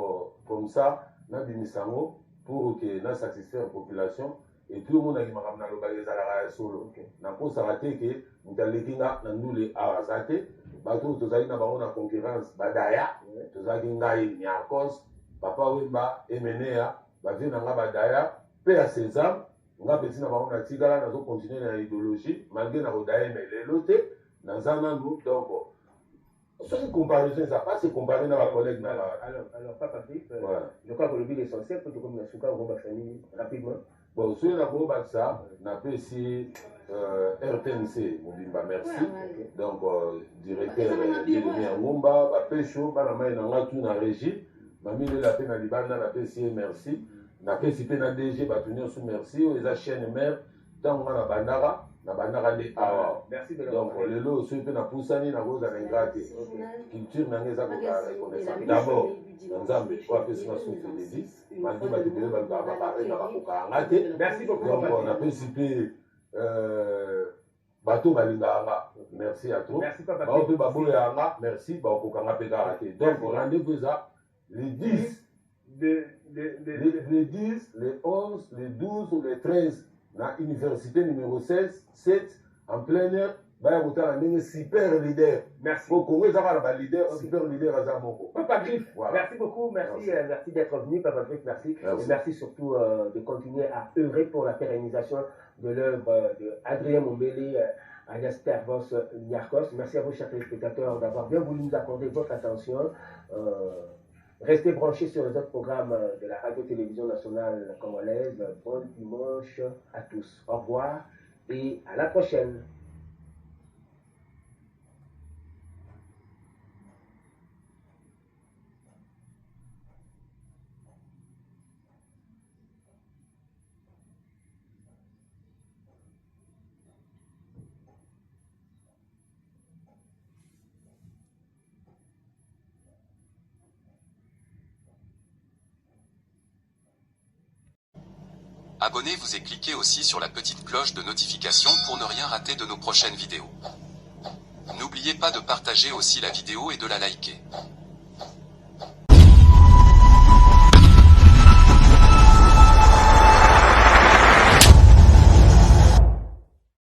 S: comme ça nabimisa yango pour ke nasatisfaire population et puis omonaki makambo nalobaka ezalaka ya solo nakosaka te ke moto aleki nga na ndule awa aza te bato oyo tozalaki na bango na concurrence badaya tozalaki ngai Nyakos papa Wemba Emenea bavie na nga badaya mpe ya Sésame nga peti na bango natikala nazocontinue na idéologie malgré na kodaya me lelo te naza nanu donc soki comparaison eza pas se comparer na bacollègue na
B: alors papa Philippe je crois que le but essentiel po tokomi na suka okobakisa nini rapidement
S: bon soki nakobakisa napesi RTNC mobimba merci donc directeur Yelemi ya Ngomba bapesho bana mai na nga tu na régie bamilela mpe na libanda napesi ye merci napesi mpe na DG bato nyonso merci oyo eza chaîne mare ntango nga na bandaka nde awa donc lelo soki mpe napusani nakozala ingra te culture nange eza kokala reconnaissant d'abord na nzambe po apesi nga susu dedi malgré bato ebele balukaka babareka bakokanga te donc napesi mpe bato balingaka nga merci à trop bao mpe baboyaka nga merci bakokanga mpe kaka te donc rendez-vous eza le 10 le 10, le 11, le 12 ou le 13 na université numéro 16, 7 en plein air baya kotala ndenge super leader.
B: Merci.
S: Au Congo ezaka ba leader super leader azamoko.
B: Papa Griff, voilà. Merci beaucoup, merci d'être venu Papa Griff, merci. Et merci surtout de continuer à œuvrer pour la pérennisation de l'œuvre de Adrien Mombele alias Tervos Nyakos. Merci à vous chers téléspectateurs d'avoir bien voulu nous accorder votre attention. Restez branchés sur les autres programmes de la radio-télévision nationale congolaise. Bon dimanche à tous. Au revoir et à la prochaine.
A: Abonnez-vous et cliquez aussi sur la petite cloche de notification pour ne rien rater de nos prochaines vidéos. N'oubliez pas de partager aussi la vidéo et de la liker.